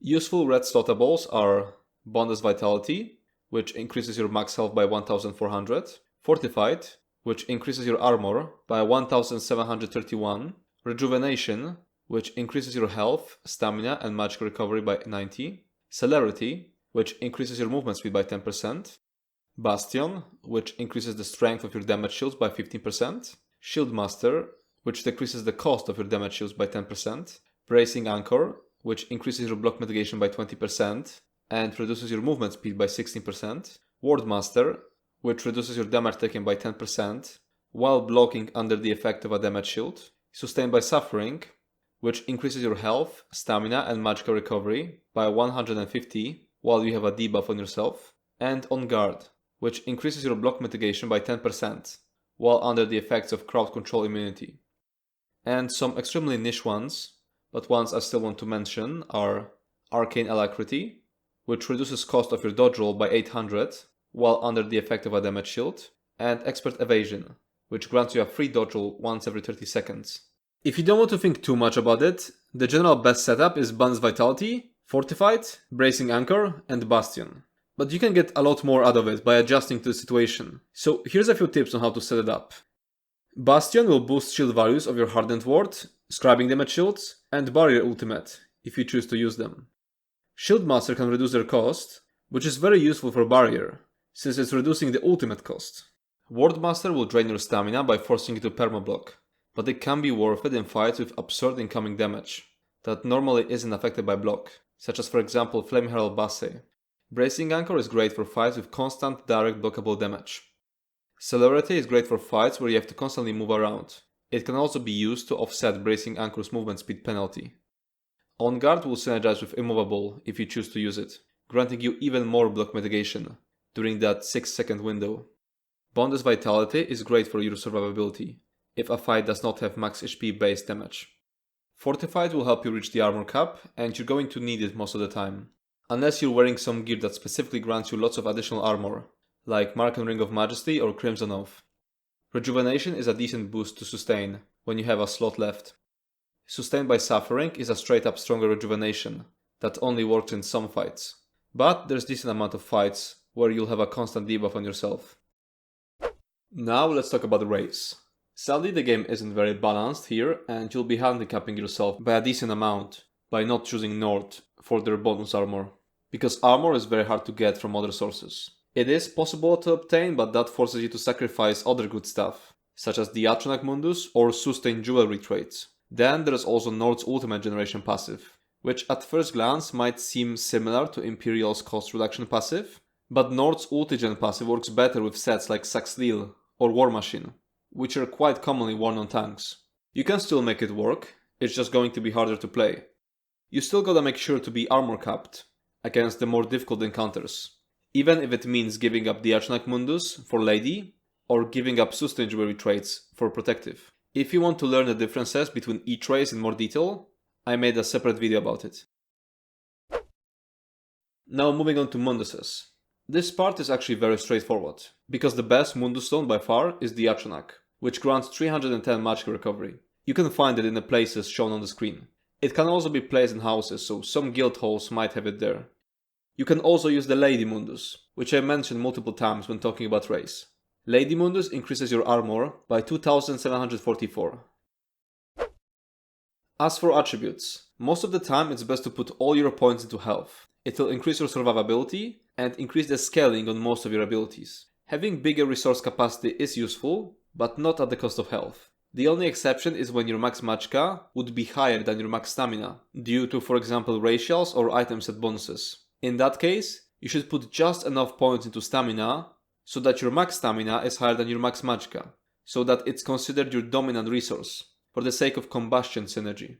Useful red slotables are Mundus Vitality, which increases your max health by 1400, Fortified, which increases your armor by 1731, Rejuvenation, which increases your health, stamina and magic recovery by 90, Celerity, which increases your movement speed by 10%, Bastion, which increases the strength of your damage shields by 15%, Shieldmaster, which decreases the cost of your damage shields by 10%, Bracing Anchor, which increases your block mitigation by 20% and reduces your movement speed by 16%, Wardmaster, which reduces your damage taken by 10% while blocking under the effect of a damage shield, Sustained by Suffering, which increases your health, stamina and magical recovery by 150 while you have a debuff on yourself, and On Guard, which increases your block mitigation by 10% while under the effects of crowd control immunity. And some extremely niche ones, but ones I still want to mention, are Arcane Alacrity, which reduces cost of your dodge roll by 800 while under the effect of a damage shield, and Expert Evasion, which grants you a free dodge roll once every 30 seconds. If you don't want to think too much about it, the general best setup is Mundus Vitality, Fortified, Bracing Anchor, and Bastion. But you can get a lot more out of it by adjusting to the situation. So here's a few tips on how to set it up. Bastion will boost shield values of your Hardened Ward, Scribing damage shields, and Barrier Ultimate, if you choose to use them. Shieldmaster can reduce their cost, which is very useful for Barrier, since it's reducing the ultimate cost. Wardmaster will drain your stamina by forcing you to permablock, but it can be worth it in fights with absurd incoming damage that normally isn't affected by block, such as for example Flame Herald Basse. Bracing Anchor is great for fights with constant direct blockable damage. Celerity is great for fights where you have to constantly move around. It can also be used to offset Bracing Anchor's movement speed penalty. On Guard will synergize with Immovable if you choose to use it, granting you even more block mitigation during that 6-second window. Mundus Vitality is great for your survivability if a fight does not have max HP based damage. Fortified will help you reach the armor cap, and you're going to need it most of the time, unless you're wearing some gear that specifically grants you lots of additional armor, like Mark and Ring of Majesty or Crimson Oath. Rejuvenation is a decent boost to sustain when you have a slot left. Sustained by Suffering is a straight up stronger rejuvenation that only works in some fights, but there's decent amount of fights where you'll have a constant debuff on yourself. Now let's talk about the race. Sadly, the game isn't very balanced here, and you'll be handicapping yourself by a decent amount by not choosing North for their bonus armor, because armor is very hard to get from other sources. It is possible to obtain, but that forces you to sacrifice other good stuff, such as the Atronach Mundus or Sustained Jewelry traits. Then there is also North's ultimate generation passive, which at first glance might seem similar to Imperial's cost reduction passive, but North's Ultigen passive works better with sets like Saxhleel or War Machine, which are quite commonly worn on tanks. You can still make it work, it's just going to be harder to play. You still gotta make sure to be armor capped against the more difficult encounters, even if it means giving up the Atronach Mundus for Lady or giving up Sustained Jewelry traits for Protective. If you want to learn the differences between each race in more detail, I made a separate video about it. Now moving on to Munduses. This part is actually very straightforward, because the best Mundus stone by far is the Atronach, which grants 310 magical recovery. You can find it in the places shown on the screen. It can also be placed in houses, so some guild halls might have it there. You can also use the Lady Mundus, which I mentioned multiple times when talking about race. Lady Mundus increases your armor by 2744. As for attributes, most of the time it's best to put all your points into health. It will increase your survivability and increase the scaling on most of your abilities. Having bigger resource capacity is useful, but not at the cost of health. The only exception is when your max magicka would be higher than your max stamina, due to for example racials or item set bonuses. In that case, you should put just enough points into stamina so that your max stamina is higher than your max magicka, so that it's considered your dominant resource, for the sake of combustion synergy.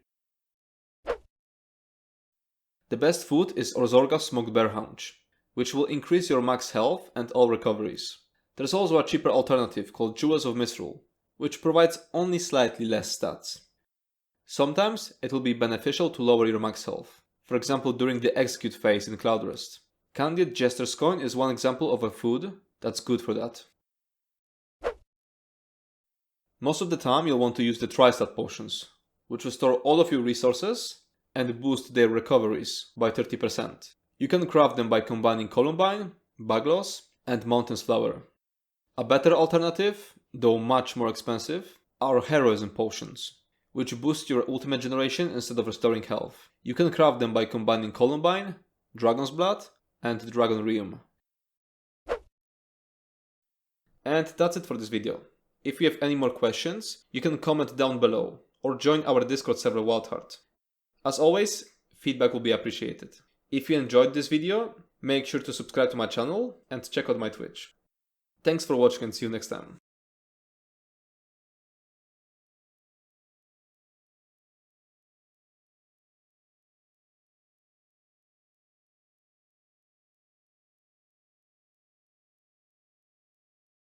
The best food is Orzorga's smoked bear haunch, which will increase your max health and all recoveries. There's also a cheaper alternative called Jewels of Misrule, which provides only slightly less stats. Sometimes it will be beneficial to lower your max health, for example during the execute phase in Cloud Rest. Candied Jester's Coin is one example of a food that's good for that. Most of the time you'll want to use the Tri-Stat potions, which restore all of your resources and boost their recoveries by 30%. You can craft them by combining Columbine, Baglos, and Mountain's Flower. A better alternative, though much more expensive, are Heroism potions, which boost your ultimate generation instead of restoring health. You can craft them by combining Columbine, Dragon's Blood, and Dragon Realm. And that's it for this video. If you have any more questions, you can comment down below or join our Discord server Wildheart. As always, feedback will be appreciated. If you enjoyed this video, make sure to subscribe to my channel and check out my Twitch. Thanks for watching and see you next time.